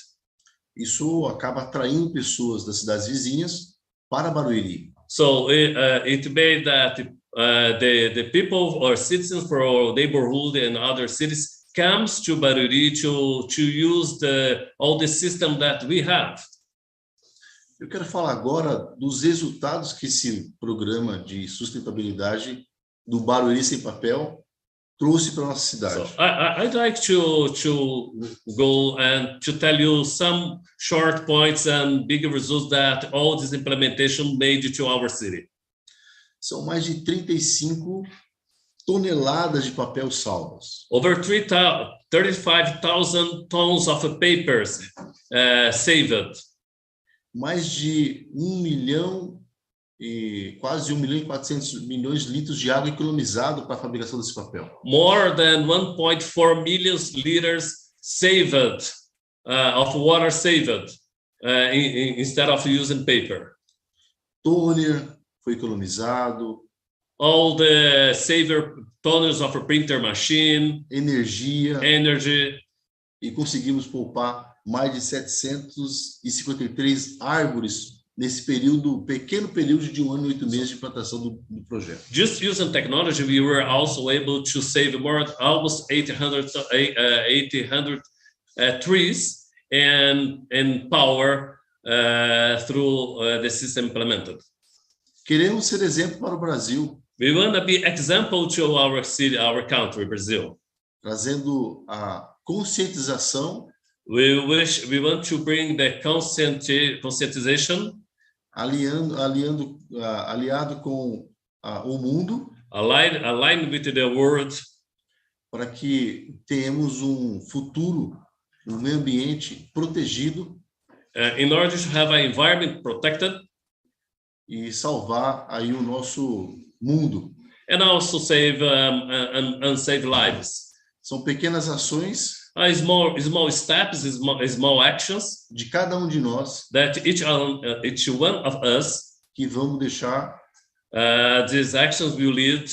Isso acaba atraindo pessoas das cidades vizinhas para Barueri. So it made that the people or citizens for our neighborhood and other cities comes to Barueri to use all the system that we have. Eu quero falar agora dos resultados que esse programa de sustentabilidade do Barueri Sem Papel trouxe para a nossa cidade. So I'd like to go and to tell you some short points and big results that all this implementation made to our city. São mais de 35 toneladas de papel salvas. Over 35,000 tons of papers saved. Mais de 1 milhão e quase 1,4 milhão de litros de água economizado para a fabricação desse papel. More than 1.4 million liters saved of water saved instead of using paper. Toner foi economizado. All the toners of a printer machine. Energy. E conseguimos poupar mais de 753 árvores nesse pequeno período de 1 ano e 8 meses de implantação do projeto. Just using technology, we were also able to save almost 800 trees and power through the system implemented. Queremos ser exemplo para o Brasil. We want to be example to our city, our country, Brazil. Trazendo a conscientização. We want to bring the conscientization. Aliado com o mundo. Aligned with the world. Para que tenhamos futuro, meio ambiente protegido. In order to have an environment protected. E salvar aí o nosso mundo. And also save and save lives. São pequenas ações small steps, small actions de cada de nós that each one of us, que vamos deixar these actions will lead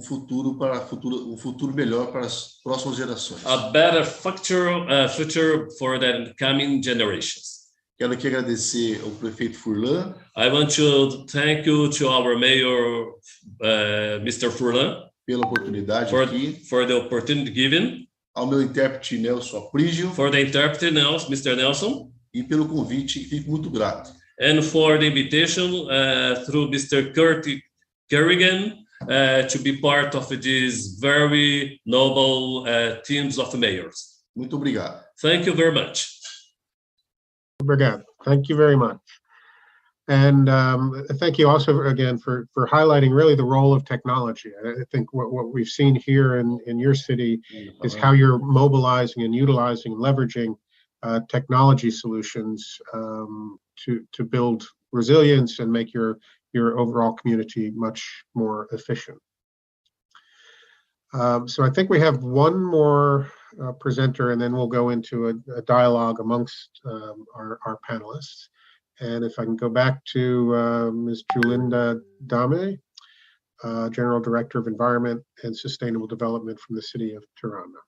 futuro melhor para as próximas gerações. A better future for the coming generations. Quero aqui agradecer ao prefeito Furlan. I want to thank you to our mayor, Mr. Furlan, pela oportunidade for the opportunity given. Ao meu intérprete Nelson Aprígio. For the interpreter Mr. Nelson. E pelo convite, fico muito grato. And for the invitation through Mr. Kurt Kerrigan to be part of these very noble teams of mayors. Muito obrigado. Think you very much. Obrigado. Thank you very much. And thank you also again for highlighting really the role of technology. I think what we've seen here in your city is how you're mobilizing and utilizing, leveraging technology solutions to build resilience and make your overall community much more efficient. So I think we have one more presenter, and then we'll go into a dialogue amongst our panelists. And if I can go back to Ms. Julinda Dame, General Director of Environment and Sustainable Development from the City of Tirana.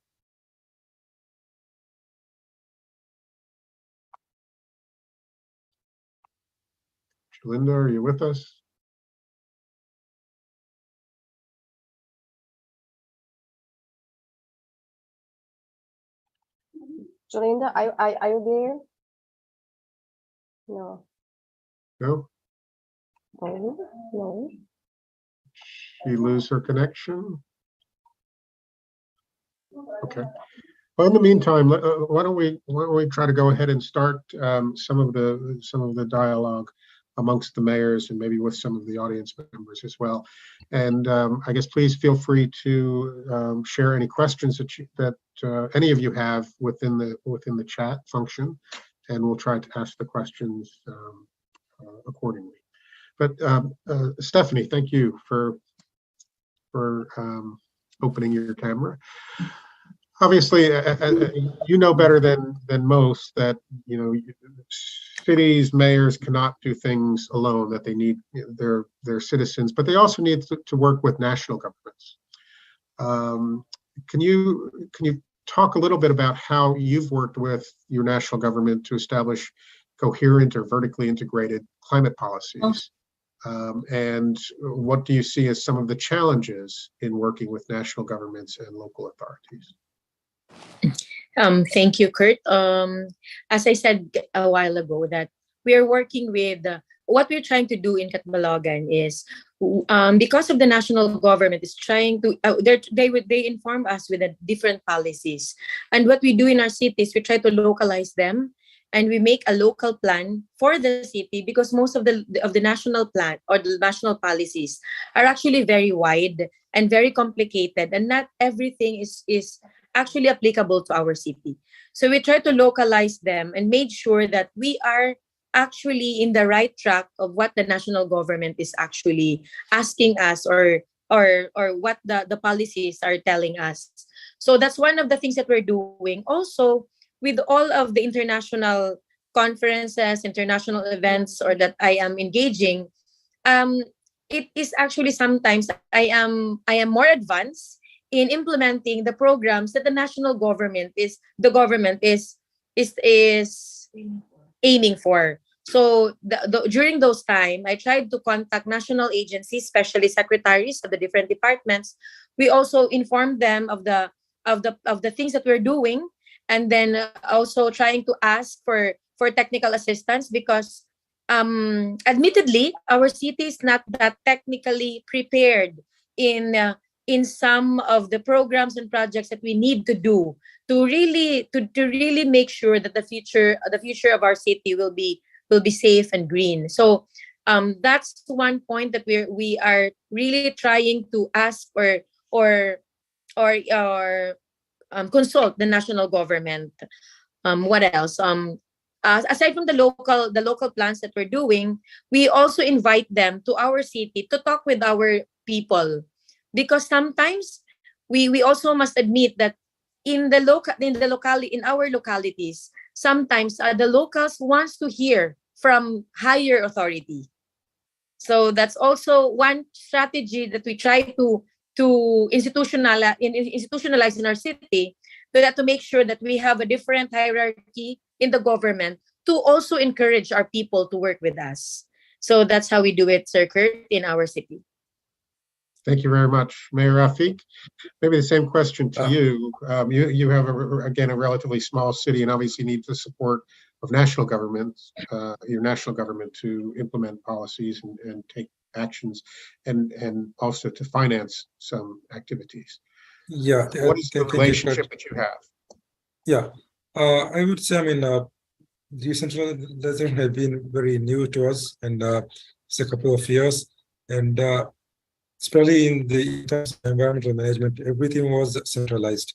Julinda, are you with us? Jolinda, are you there? No. No? No. She lose her connection? Okay. Well, in the meantime, why don't we try to go ahead and start some of the dialogue amongst the mayors and maybe with some of the audience members as well. And I guess please feel free to share any questions that any of you have within the chat function, and we'll try to ask the questions accordingly. But Stephanie, thank you for opening your camera. Obviously, you know better than most that cities, mayors cannot do things alone. That they need their citizens, but they also need to work with national governments. Can you talk a little bit about how you've worked with your national government to establish coherent or vertically integrated climate policies? And what do you see as some of the challenges in working with national governments and local authorities? Thank you, Kurt. As I said a while ago, that we are working with what we're trying to do in Catbalogan is because of the national government is trying to they inform us with the different policies, and what we do in our cities, we try to localize them, and we make a local plan for the city, because most of the national plan or the national policies are actually very wide and very complicated, and not everything is actually applicable to our city. So we try to localize them and make sure that we are actually in the right track of what the national government is actually asking us, or what the policies are telling us. So that's one of the things that we're doing. Also, with all of the international conferences, international events, or that I am engaging, it is actually sometimes I am more advanced in implementing the programs that the national government is aiming for. So during those time, I tried to contact national agencies, especially secretaries of the different departments. We also informed them of the things that we're doing, and then also trying to ask for technical assistance, because admittedly our city is not that technically prepared in some of the programs and projects that we need to do to really make sure that the future of our city will be safe and green. So that's one point that we are really trying to ask or consult the national government. What else? Aside from the local plans that we're doing, we also invite them to our city to talk with our people, because sometimes we also must admit that in our localities, sometimes the locals wants to hear from higher authority. So that's also one strategy that we try to institutionalize in our city, so that to make sure that we have a different hierarchy in the government to also encourage our people to work with us. So that's how we do it, Sir Kurt, in our city. Thank you very much. Mayor Rafiq, maybe the same question to you. You have, again, a relatively small city and obviously need the support of national governments, your national government to implement policies and take actions and also to finance some activities. Yeah. What is the relationship that you have? Yeah, I would say, decentralization has been very new to us, and it's a couple of years, and especially in the terms of environmental management, everything was centralized,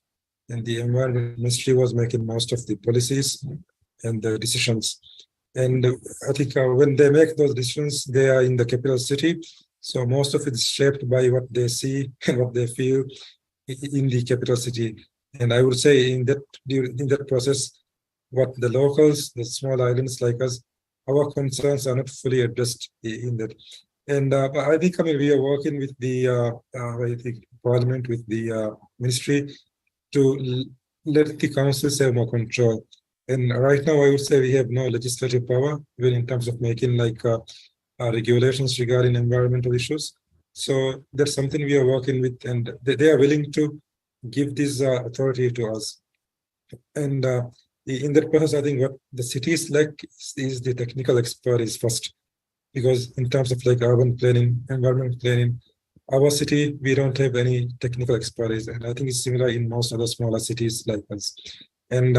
and the environment ministry was making most of the policies and the decisions. And I think when they make those decisions, they are in the capital city, so most of it is shaped by what they see and what they feel in the capital city. And I would say in that process, what the locals, the small islands like us, our concerns are not fully addressed in that. And I think we are working with the Parliament, with the ministry, to let the councils have more control. And right now, I would say we have no legislative power, even in terms of making regulations regarding environmental issues. So that's something we are working with, and they are willing to give this authority to us. And in that process, I think what the cities lack is the technical expertise first, because in terms of urban planning, environmental planning, our city, we don't have any technical expertise, and I think it's similar in most other smaller cities like us. And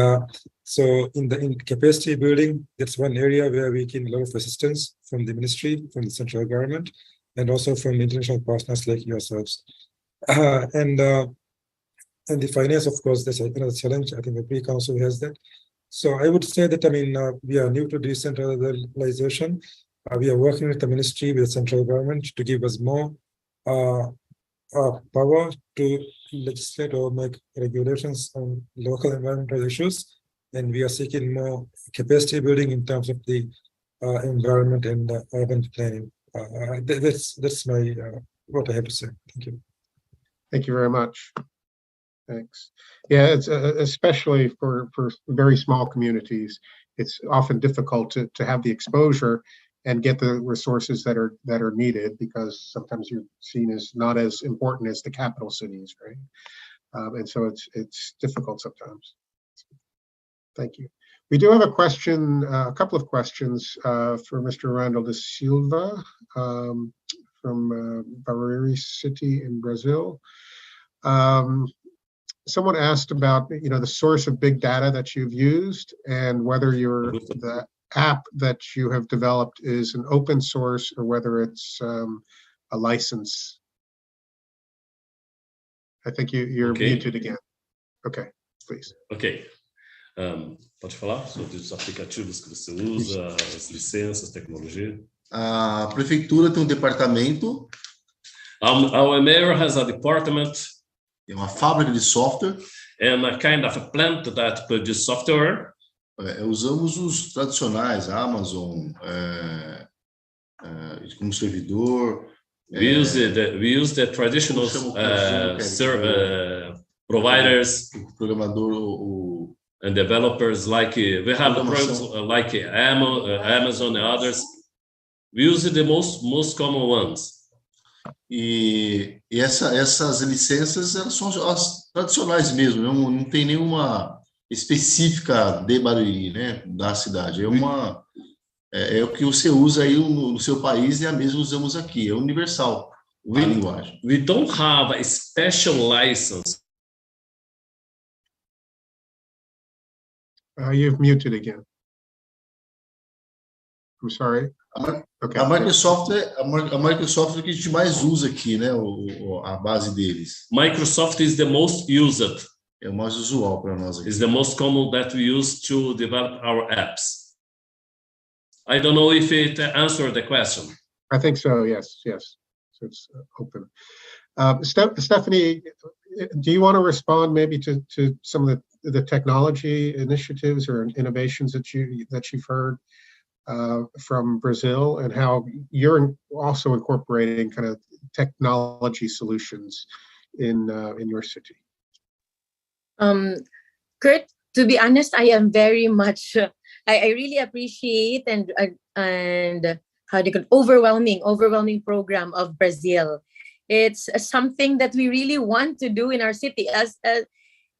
so in capacity building, that's one area where we can get a lot of assistance from the ministry, from the central government, and also from international partners like yourselves. And the finance, of course, that's another challenge. I think every council has that. So I would say that, we are new to decentralization. We are working with the ministry, with the central government to give us more power to legislate or make regulations on local environmental issues. And we are seeking more capacity building in terms of the environment and urban planning. That's my what I have to say. Thank you. Thank you very much. Thanks. Yeah, it's especially for very small communities, it's often difficult to have the exposure and get the resources that are needed, because sometimes you're seen as not as important as the capital cities, right? And so it's difficult sometimes. Thank you. We do have a question, a couple of questions for Mr. Randal da Silva from Barueri city in Brazil. Someone asked about the source of big data that you've used and whether the app that you have developed is an open source or whether it's a license. I think you're muted again. Okay, please. Ok. Pode falar sobre os aplicativos que você usa, as licenças, tecnologia? A prefeitura tem um departamento. Our mayor has a department. É uma fábrica de software. And a kind of a plant that produces software. Usamos os tradicionais, Amazon, como servidor. We use the traditional providers. Programador, and developers we have programs like Amazon and others. We use the most common ones. E essas licenças, elas são as tradicionais mesmo, não tem nenhuma específica de Barueri, né, da cidade. É o que você usa aí no seu país e a mesma usamos aqui, é universal a linguagem. We don't have a special license. You've muted again. I'm sorry. Okay. A Microsoft é a que a gente mais usa aqui, né? A base deles. Microsoft is the most used. É o mais usual para nós aqui. It's the most common that we use to develop our apps. I don't know if it answered the question. I think so. Yes. So it's open. Stephanie, do you want to respond maybe to some of the technology initiatives or innovations that you've heard from Brazil, and how you're also incorporating kind of technology solutions in your city? Kurt, to be honest, I am very much. I really appreciate and how do you call overwhelming program of Brazil. It's something that we really want to do in our city. As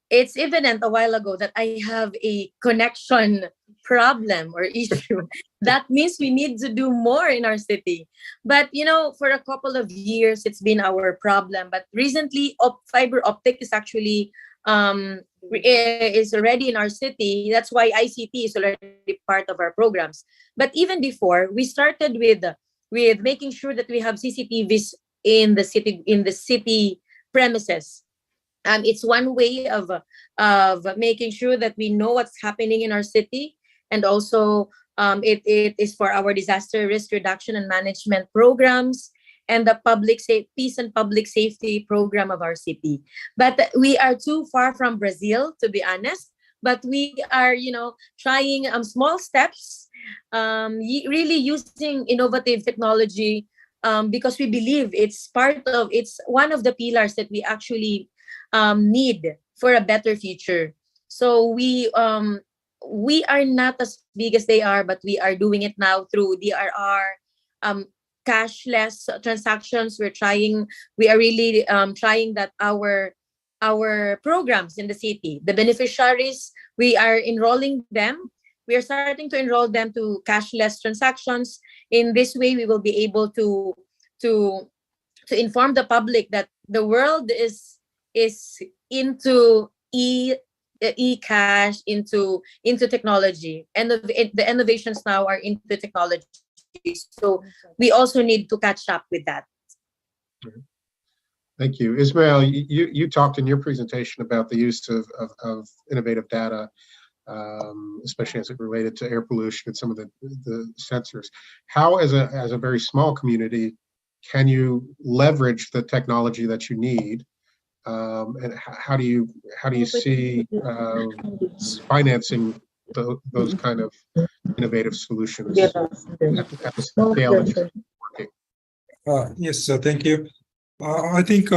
it's evident a while ago that I have a connection problem or issue. That means we need to do more in our city. But for a couple of years, it's been our problem. But recently, fiber optic is actually is already in our city. That's why ICT is already part of our programs. But even before, we started with making sure that we have CCTVs in the city premises. It's one way of making sure that we know what's happening in our city, and also it is for our disaster risk reduction and management programs and the peace and public safety program of our city. But we are too far from Brazil, to be honest. But we are, trying small steps, really using innovative technology, because we believe it's one of the pillars that we actually need for a better future. So we are not as big as they are, but we are doing it now through DRR, cashless transactions. We are really trying that our programs in the city, the beneficiaries, we are enrolling them. We are starting to enroll them to cashless transactions. In this way, we will be able to inform the public that the world is into e-cash, into technology, and the innovations now are into technology. So we also need to catch up with that. Thank you. Ismail, you talked in your presentation about the use of innovative data, especially as it related to air pollution and some of the sensors. How, as a very small community, can you leverage the technology that you need, and how do you see financing those kind of innovative solutions at the scale that you're working? Yes, thank you. I think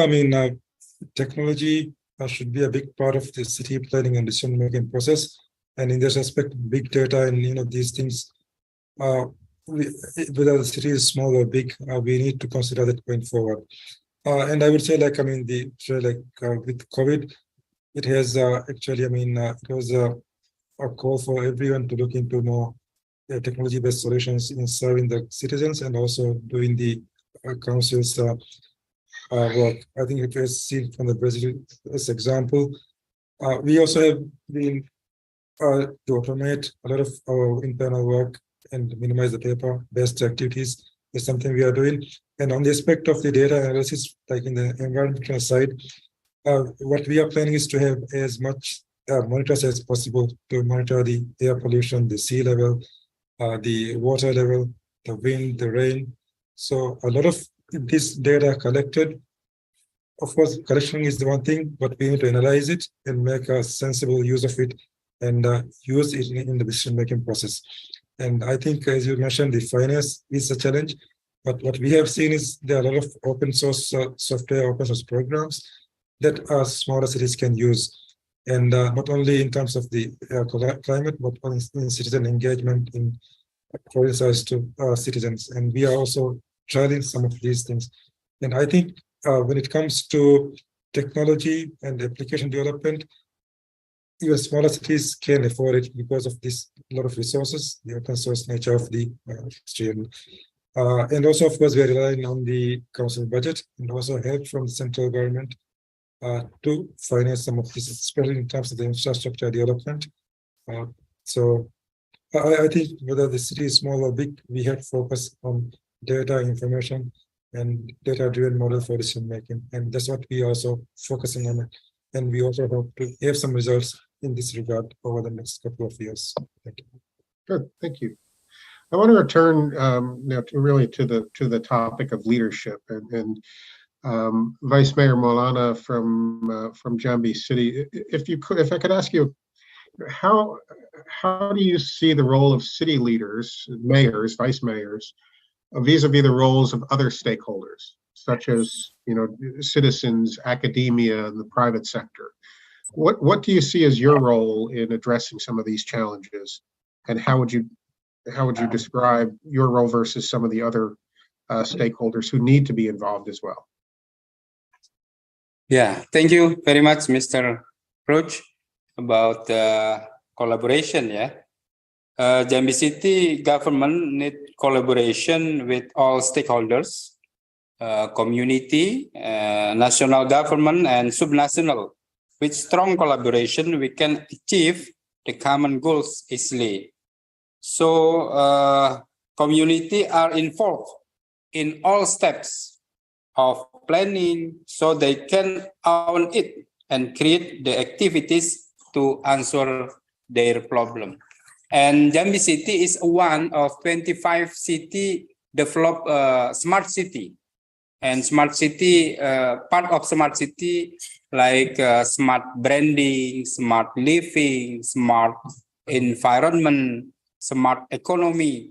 technology should be a big part of the city planning and decision-making process. And in this aspect, big data and these things, whether the city is small or big, we need to consider that going forward. And I would say, with COVID, it has actually, it was a call for everyone to look into more technology-based solutions in serving the citizens and also doing the council's work. I think it was seen from the Brazil's example. We also have been to automate a lot of our internal work and minimize the paper-based activities is something we are doing. And on the aspect of the data analysis, like in the environmental side, what we are planning is to have as much monitors as possible to monitor the air pollution, the sea level, the water level, the wind, the rain. So a lot of this data collected, of course, collection is the one thing, but we need to analyze it and make a sensible use of it and use it in the decision-making process. And I think, as you mentioned, the finance is a challenge. But what we have seen is there are a lot of open source software, open source programs that smaller cities can use. And not only in terms of the climate, but in citizen engagement in provinces to citizens. And we are also trialing some of these things. And I think when it comes to technology and application development, even smaller cities can afford it because of this lot of resources, the open source nature of the stream. And also, of course, we are relying on the council budget and also help from the central government to finance some of this, especially in terms of the infrastructure development. So I think whether the city is small or big, we have to focus on data, information, and data-driven model for decision making. And that's what we are also focusing on. And we also hope to have some results in this regard over the next couple of years. Thank you. Good, thank you. I want to return now to the topic of leadership, and Vice Mayor Maulana from Jambi City, if I could ask you, how do you see the role of city leaders, mayors, vice mayors, vis-a-vis the roles of other stakeholders, such as citizens, academia, and the private sector? What do you see as your role in addressing some of these challenges, and how would you describe your role versus some of the other stakeholders who need to be involved as well? Yeah, thank you very much, Mr. Roach, about collaboration. Yeah, Jambi City government need collaboration with all stakeholders, community, national government, and subnational. With strong collaboration, we can achieve the common goals easily. So, community are involved in all steps of planning, so they can own it and create the activities to answer their problem. And Jambi City is one of 25 city develop smart city. And smart city, part of smart city like smart branding, smart living, smart environment, smart economy.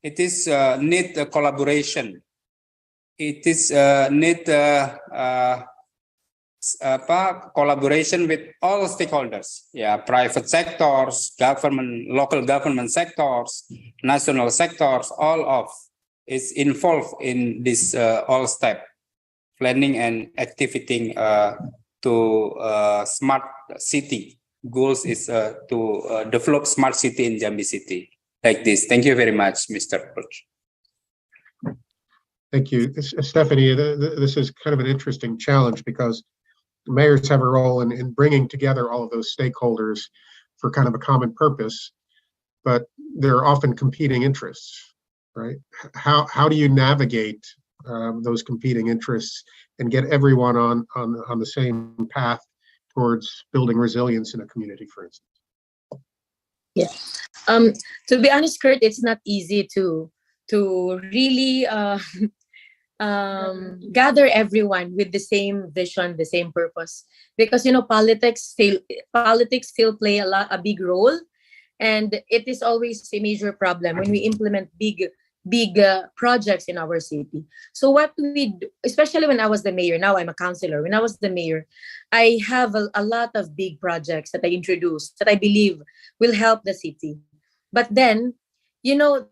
It is need a collaboration. It is need collaboration with all stakeholders. Yeah, private sectors, government, local government sectors, national sectors, all of is involved in this all step planning and activating to smart city. Goals is to develop smart city in Jambi City like this. Thank you very much, Mr. Coach. Thank you. Stephanie, this is kind of an interesting challenge because mayors have a role in bringing together all of those stakeholders for kind of a common purpose, but there are often competing interests, right? How do you navigate those competing interests and get everyone on the same path towards building resilience in a community, for instance? Yeah. To be honest, Kurt, it's not easy to really gather everyone with the same vision, the same purpose, because politics still play a big role, and it is always a major problem when we implement big projects in our city. So what we do, especially when I was the mayor, now I'm a councillor. When I was the mayor, I have a lot of big projects that I introduced that I believe will help the city. But then, there's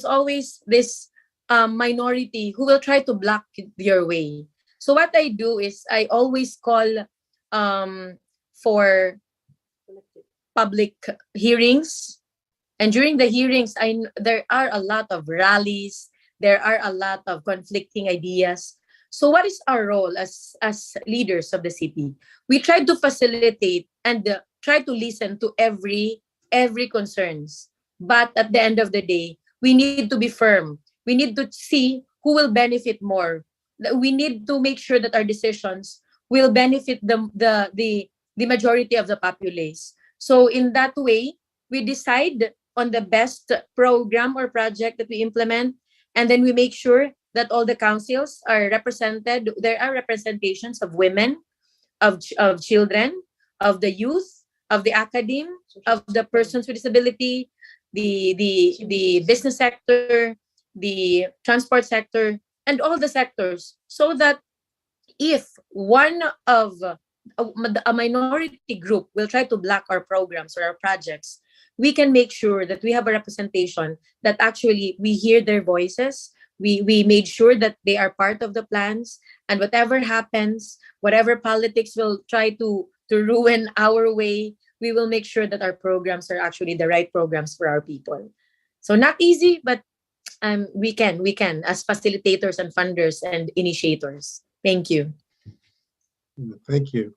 always this minority who will try to block your way. So what I do is I always call for public hearings. And during the hearings, there are a lot of rallies. There are a lot of conflicting ideas. So what is our role as leaders of the city? We try to facilitate and try to listen to every concerns. But at the end of the day, we need to be firm. We need to see who will benefit more. We need to make sure that our decisions will benefit the majority of the populace. So in that way, we decide on the best program or project that we implement, and then we make sure that all the councils are represented. There are representations of women, of children, of the youth, of the academe, of the persons with disability, the business sector, the transport sector, and all the sectors, so that if one of a minority group will try to block our programs or our projects, we can make sure that we have a representation that actually we hear their voices. We made sure that they are part of the plans, and whatever happens, whatever politics will try to ruin our way, we will make sure that our programs are actually the right programs for our people. So not easy, but we can as facilitators and funders and initiators. Thank you. Thank you.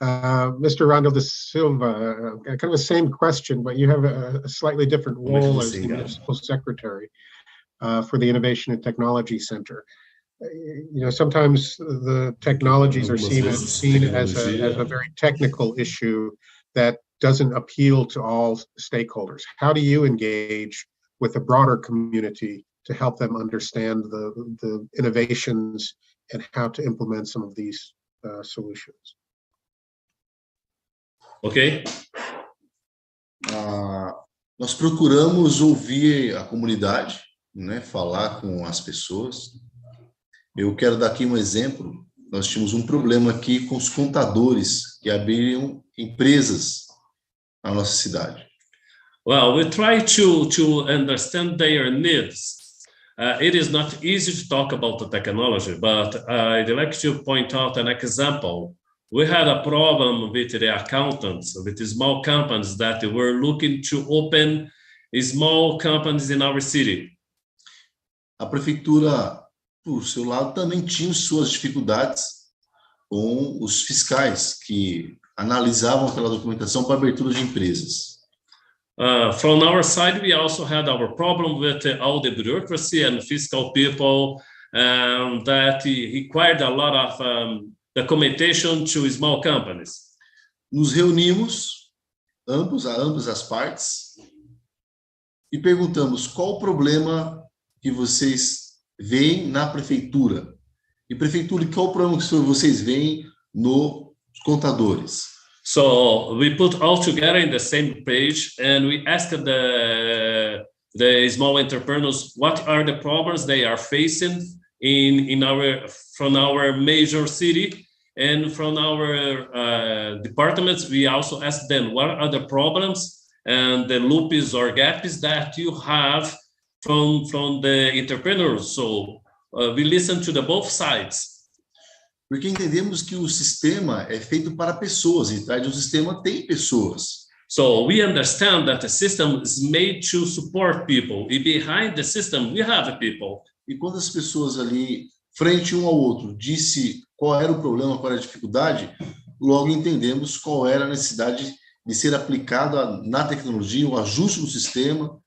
Mr. Randal de Silva, kind of the same question, but you have a slightly different role as the municipal secretary for the Innovation and Technology Center. Sometimes the technologies are seen as a very technical issue that doesn't appeal to all stakeholders. How do you engage with the broader community to help them understand the innovations and how to implement some of these solutions. Ok. Nós procuramos ouvir a comunidade, né, falar com as pessoas. Eu quero dar aqui um exemplo. Nós tínhamos um problema aqui com os contadores que abriam empresas na nossa cidade. Well, we try to understand their needs. It is not easy to talk about the technology, but I'd like to point out an example. We had a problem with the accountants, with the small companies that were looking to open small companies in our city. A prefeitura, por seu lado, também tinha suas dificuldades com os fiscais que analisavam aquela documentação para abertura de empresas. From our side, we also had our problem with all the bureaucracy and fiscal people that required a lot of documentation to small companies. Nos reunimos, ambas as partes, e perguntamos qual o problema que vocês veem na prefeitura. E prefeitura, qual o problema que vocês veem nos contadores? So we put all together in the same page and we asked the small entrepreneurs what are the problems they are facing from our major city, and from our departments. We also asked them what are the problems and the loops or gaps that you have from the entrepreneurs. So we listen to both sides. Porque entendemos que o sistema é feito para pessoas, e atrás do sistema tem pessoas. So we understand that the system is made to support people. And behind the system, we have people. E quando as pessoas ali, frente um ao outro, disse qual era o problema, qual era a dificuldade, logo entendemos qual era a necessidade de ser aplicada na tecnologia, o ajuste no sistema.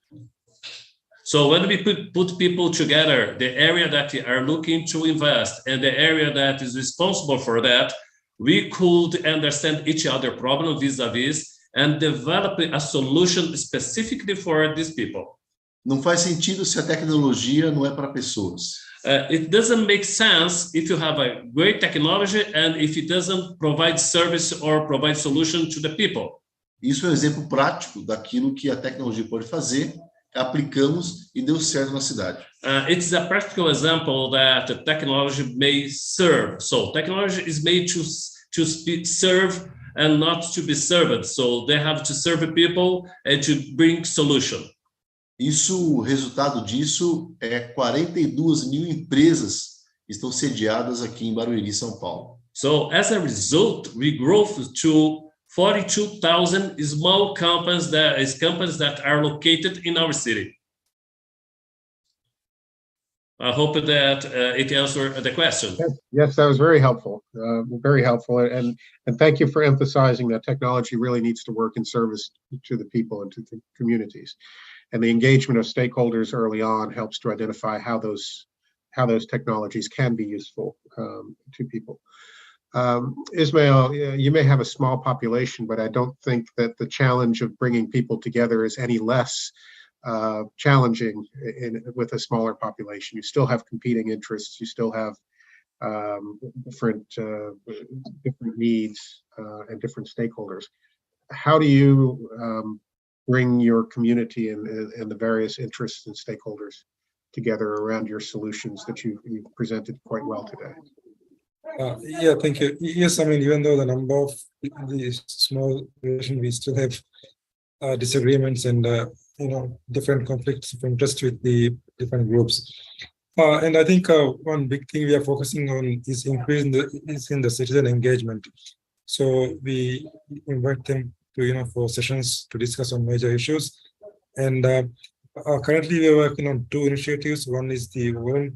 So when we put people together, the area that are looking to invest and the area that is responsible for that, we could understand each other problem vis-a-vis and develop a solution specifically for these people. Não faz sentido se a tecnologia não é para pessoas. It doesn't make sense if you have a great technology and if it doesn't provide service or provide solution to the people. Isso é um exemplo prático daquilo que a tecnologia pode fazer. Aplicamos e deu certo na cidade. It's a practical example that the technology may serve. So technology is made to serve and not to be served. So they have to serve people and to bring solution. Isso, o resultado disso é 42 mil empresas que estão sediadas aqui em Barueri, São Paulo. So as a result, we grow to 42,000 small companies that are located in our city. I hope that it answered the question. Yes, that was very helpful. And thank you for emphasizing that technology really needs to work in service to the people and to the communities. And the engagement of stakeholders early on helps to identify how those technologies can be useful to people. Ismail, you may have a small population, but I don't think that the challenge of bringing people together is any less challenging with a smaller population. You still have competing interests. You still have different needs and different stakeholders. How do you bring your community and the various interests and stakeholders together around your solutions that you've presented quite well today? Yeah, thank you. Yes, I mean, even though the number of these small relations, we still have disagreements and different conflicts of interest with the different groups. And I think one big thing we are focusing on is increasing the citizen engagement. So we invite them to for sessions to discuss on major issues. And currently we are working on two initiatives. One is the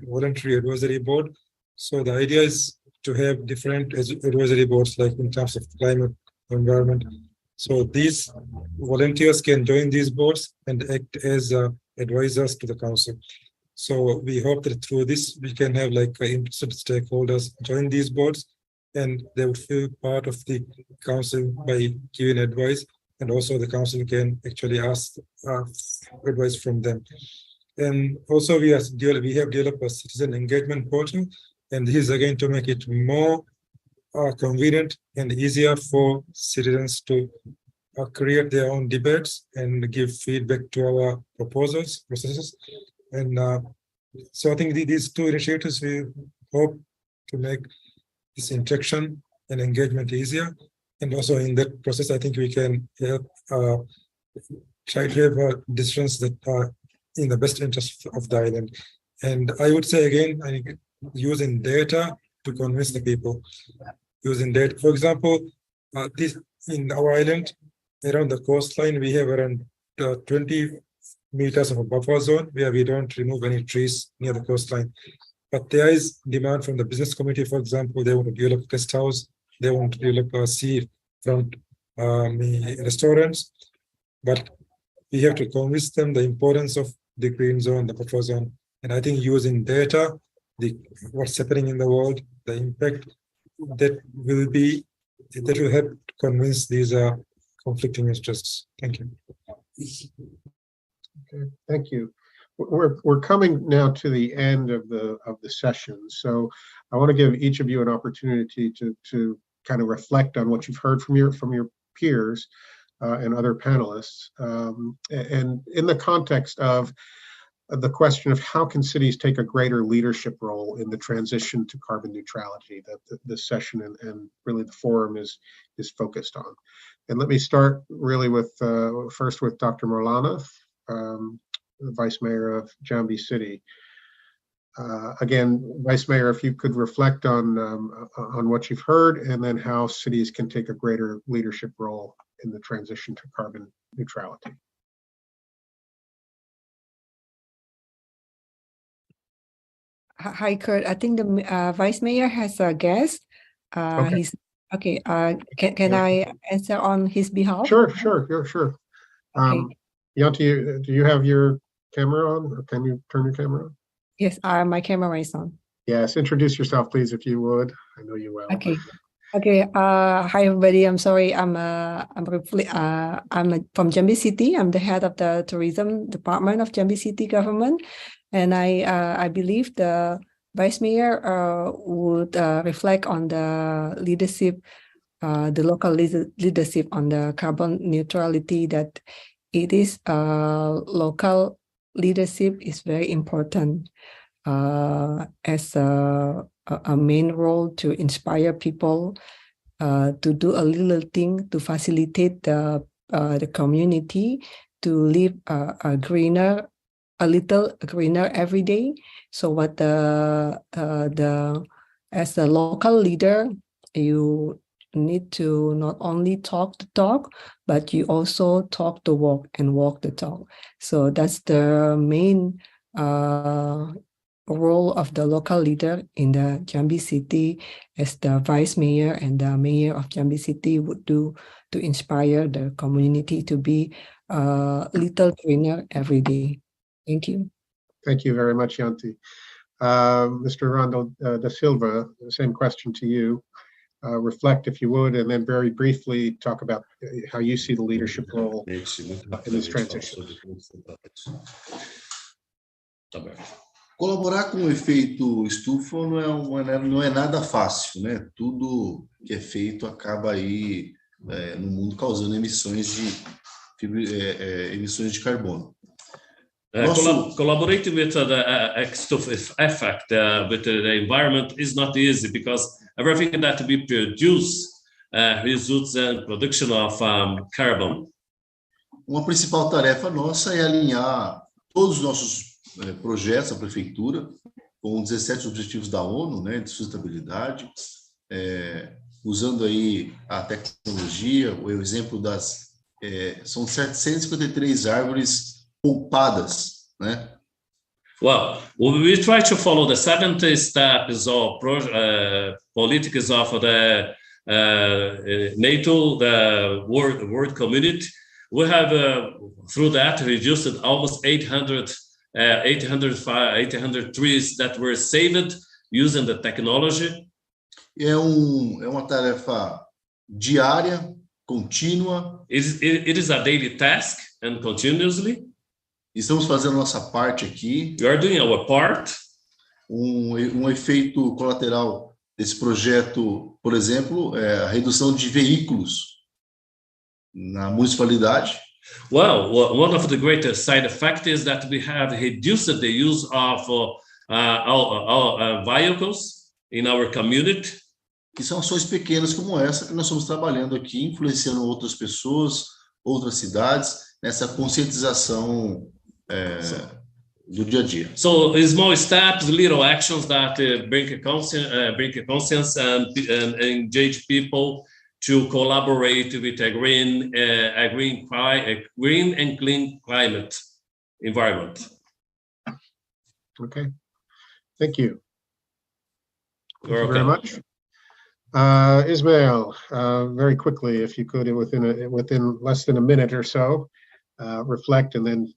voluntary advisory board. So the idea is to have different advisory boards, like in terms of climate, environment. So these volunteers can join these boards and act as advisors to the council. So we hope that through this, we can have interested stakeholders join these boards, and they would feel part of the council by giving advice, and also the council can actually ask advice from them. And also we have developed a citizen engagement portal, and this is again to make it more convenient and easier for citizens to create their own debates and give feedback to our processes. And so I think these two initiatives, we hope to make this interaction and engagement easier. And also in that process, I think we can help try to have decisions that are in the best interest of the island. And I would say again, I think using data to convince the people. Using data, for example, this in our island, around the coastline, we have around 20 meters of a buffer zone where we don't remove any trees near the coastline. But there is demand from the business community, for example, they want to develop a guest house, they want to develop a seafront restaurants. But we have to convince them the importance of the green zone, the buffer zone. And I think using data, what's happening in the world, the impact that will help convince these conflicting interests. Thank you. Okay, thank you. We're coming now to the end of the session, so I want to give each of you an opportunity to kind of reflect on what you've heard from your peers and other panelists, and in the context of the question of how can cities take a greater leadership role in the transition to carbon neutrality that this session and really the forum is focused on. And let me start really with first with Dr. Maulana, the Vice Mayor of Jambi City. Again, Vice Mayor, if you could reflect on what you've heard and then how cities can take a greater leadership role in the transition to carbon neutrality. Hi, Kurt. I think the Vice Mayor has a guest. Okay. He's okay. Can I answer on his behalf? Sure. Okay. Yanti, do you have your camera on, or can you turn your camera on? Yes, my camera is on. Yes, introduce yourself, please, if you would. I know you well. Okay. Hi, everybody. I'm sorry. I'm from Jambi City. I'm the head of the tourism department of Jambi City government, and I believe the Vice Mayor would reflect on the leadership, the local leadership on the carbon neutrality. That it is local leadership is very important as a main role to inspire people to do a little thing to facilitate the community to live a little greener every day. So what as a local leader, you need to not only talk the talk, but you also talk the walk and walk the talk. So that's the main role of the local leader in the Jambi City, as the Vice Mayor and the Mayor of Jambi City would do to inspire the community to be a little greener every day. Thank you. Thank you very much, Yanti. Mr. Randal da Silva, the same question to you. Reflect, if you would, and then very briefly talk about how you see the leadership role in this transition. Colaborar com o efeito estufa não é nada fácil, né? Tudo que é feito acaba aí no mundo causando emissões de carbono. Collaborating with the effect with the environment is not easy, because everything that we produce results in production of carbon. Uma principal tarefa nossa é alinhar todos os nossos projetos, a prefeitura, com 17 objetivos da ONU, né, de sustentabilidade, usando aí a tecnologia, o exemplo são 753 árvores poupadas, né? Well, we try to follow the 70 steps of politics of the NATO, the world community. We have, through that, reduced almost 800 trees that were saved using the technology. É uma tarefa diária, contínua. It is a daily task and continuously. Estamos fazendo nossa parte aqui. We are doing our part. Efeito colateral desse projeto, por exemplo, é a redução de veículos na municipalidade. Well, one of the greatest side effects is that we have reduced the use of vehicles in our community. Que são ações pequenas como essa que nós estamos trabalhando aqui, influenciando outras pessoas, outras cidades, nessa conscientização do dia a dia. So small steps, little actions that bring a conscience and engage people to collaborate with a green and clean climate environment. Okay, thank you. You're Thank you very much. Ismail, very quickly, if you could, within less than a minute or so, reflect and then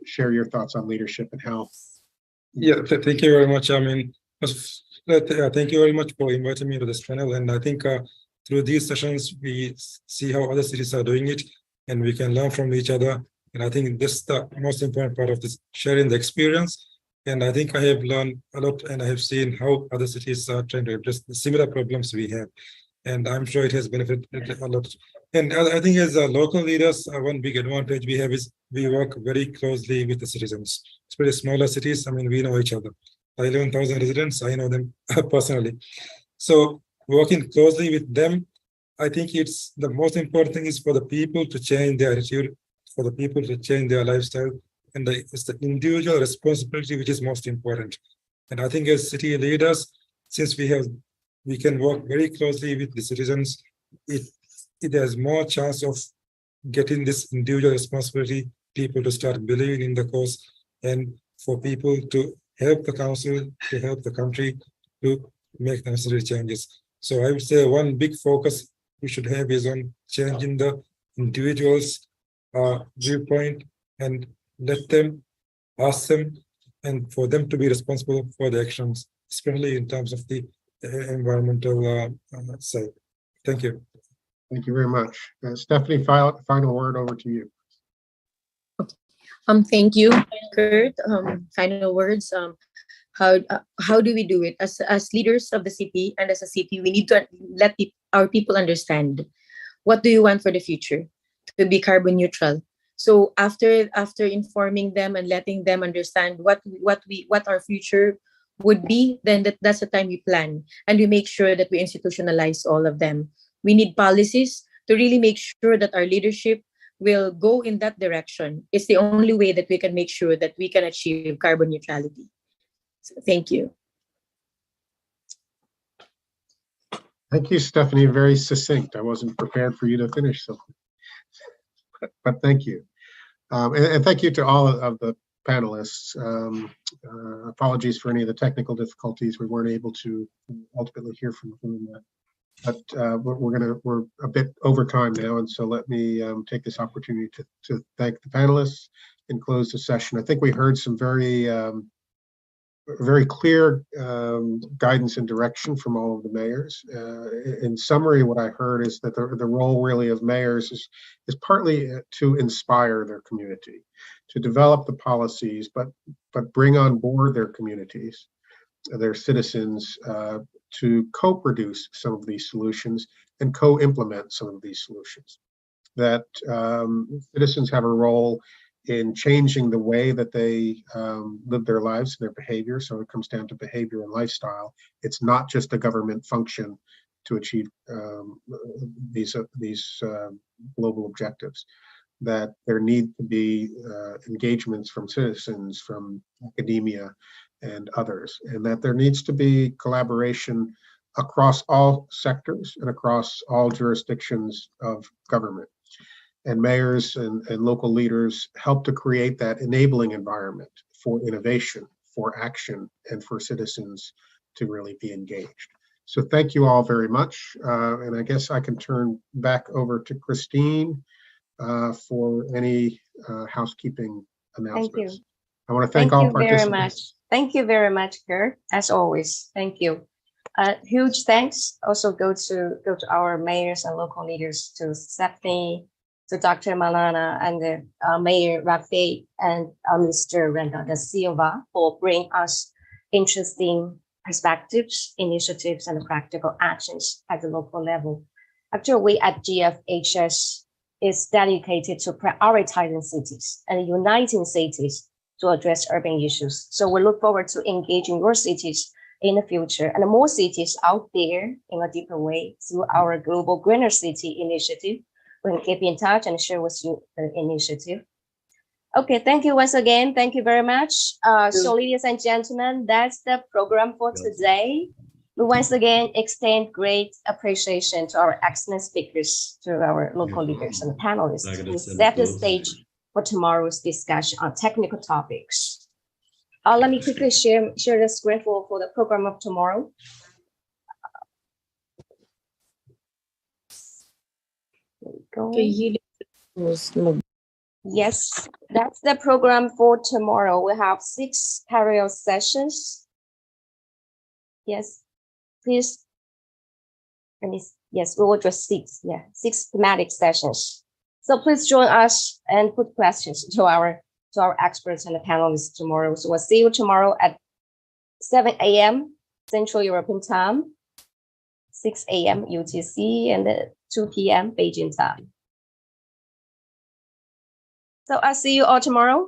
share your thoughts on leadership and how. Yeah, thank you very much. I mean, thank you very much for inviting me to this panel. And I think through these sessions, we see how other cities are doing it, and we can learn from each other. And I think this is the most important part of this, sharing the experience. And I think I have learned a lot, and I have seen how other cities are trying to address the similar problems we have. And I'm sure it has benefited a lot. And I think as local leaders, one big advantage we have is we work very closely with the citizens, especially smaller cities. I mean, we know each other. 11,000 residents, I know them personally. So working closely with them, I think it's the most important thing is for the people to change their attitude, for the people to change their lifestyle. And it's the individual responsibility which is most important. And I think as city leaders, since we can work very closely with the citizens, it has more chance of getting this individual responsibility, people to start believing in the cause, and for people to help the council, to help the country to make the necessary changes. So I would say one big focus we should have is on changing the individual's viewpoint and let them, ask them, and for them to be responsible for the actions, especially in terms of the environmental side. Thank you. Thank you very much. Stephanie, final word over to you. Thank you, Kurt. Final words. How do we do it as leaders of the city and as a city? We need to let our people understand what do you want for the future to be carbon neutral. So after informing them and letting them understand what our future would be, then that's the time we plan and we make sure that we institutionalize all of them. We need policies to really make sure that our leadership will go in that direction. It's the only way that we can make sure that we can achieve carbon neutrality. So thank you. Thank you, Stephanie. Very succinct. I wasn't prepared for you to finish so, but thank you. And thank you to all of the panelists. Apologies for any of the technical difficulties. We weren't able to ultimately hear from them. But we're a bit over time now, and so let me take this opportunity to thank the panelists and close the session. I think we heard some very clear guidance and direction from all of the mayors. In summary, what I heard is that the role really of mayors is partly to inspire their community, to develop the policies, but bring on board their communities, their citizens, to co-produce some of these solutions and co-implement some of these solutions. That citizens have a role in changing the way that they live their lives and their behavior. So it comes down to behavior and lifestyle. It's not just a government function to achieve these global objectives. That there need to be engagements from citizens, from academia, and others, and that there needs to be collaboration across all sectors and across all jurisdictions of government. And mayors and local leaders help to create that enabling environment for innovation, for action, and for citizens to really be engaged. So thank you all very much. And I guess I can turn back over to Christine for any housekeeping announcements. Thank you. I want to thank all participants. Very much. Thank you very much, Kurt, as always. Thank you. Huge thanks also go to our mayors and local leaders, to Stephanie, to Dr. Maulana and Mayor Rafi and Mr. Randal da Silva for bringing us interesting perspectives, initiatives, and practical actions at the local level. Actually, we at GFHS is dedicated to prioritizing cities and uniting cities to address urban issues. So we look forward to engaging your cities in the future and more cities out there in a deeper way through our Global Greener City initiative. We'll keep in touch and share with you the initiative. Okay, thank you once again. Thank you very much. So ladies and gentlemen, that's the program for today. We once again extend great appreciation to our excellent speakers, to our local leaders and panelists who set the stage for tomorrow's discussion on technical topics. Let me quickly share the screen for the program of tomorrow. There we go. Yes, that's the program for tomorrow. We have 6 parallel sessions. Yes, please. Yes, we will just 6. Yeah, 6 thematic sessions. So please join us and put questions to our experts and the panelists tomorrow. So we'll see you tomorrow at 7 a.m. Central European Time, 6 a.m. UTC, and 2 p.m. Beijing time. So I'll see you all tomorrow.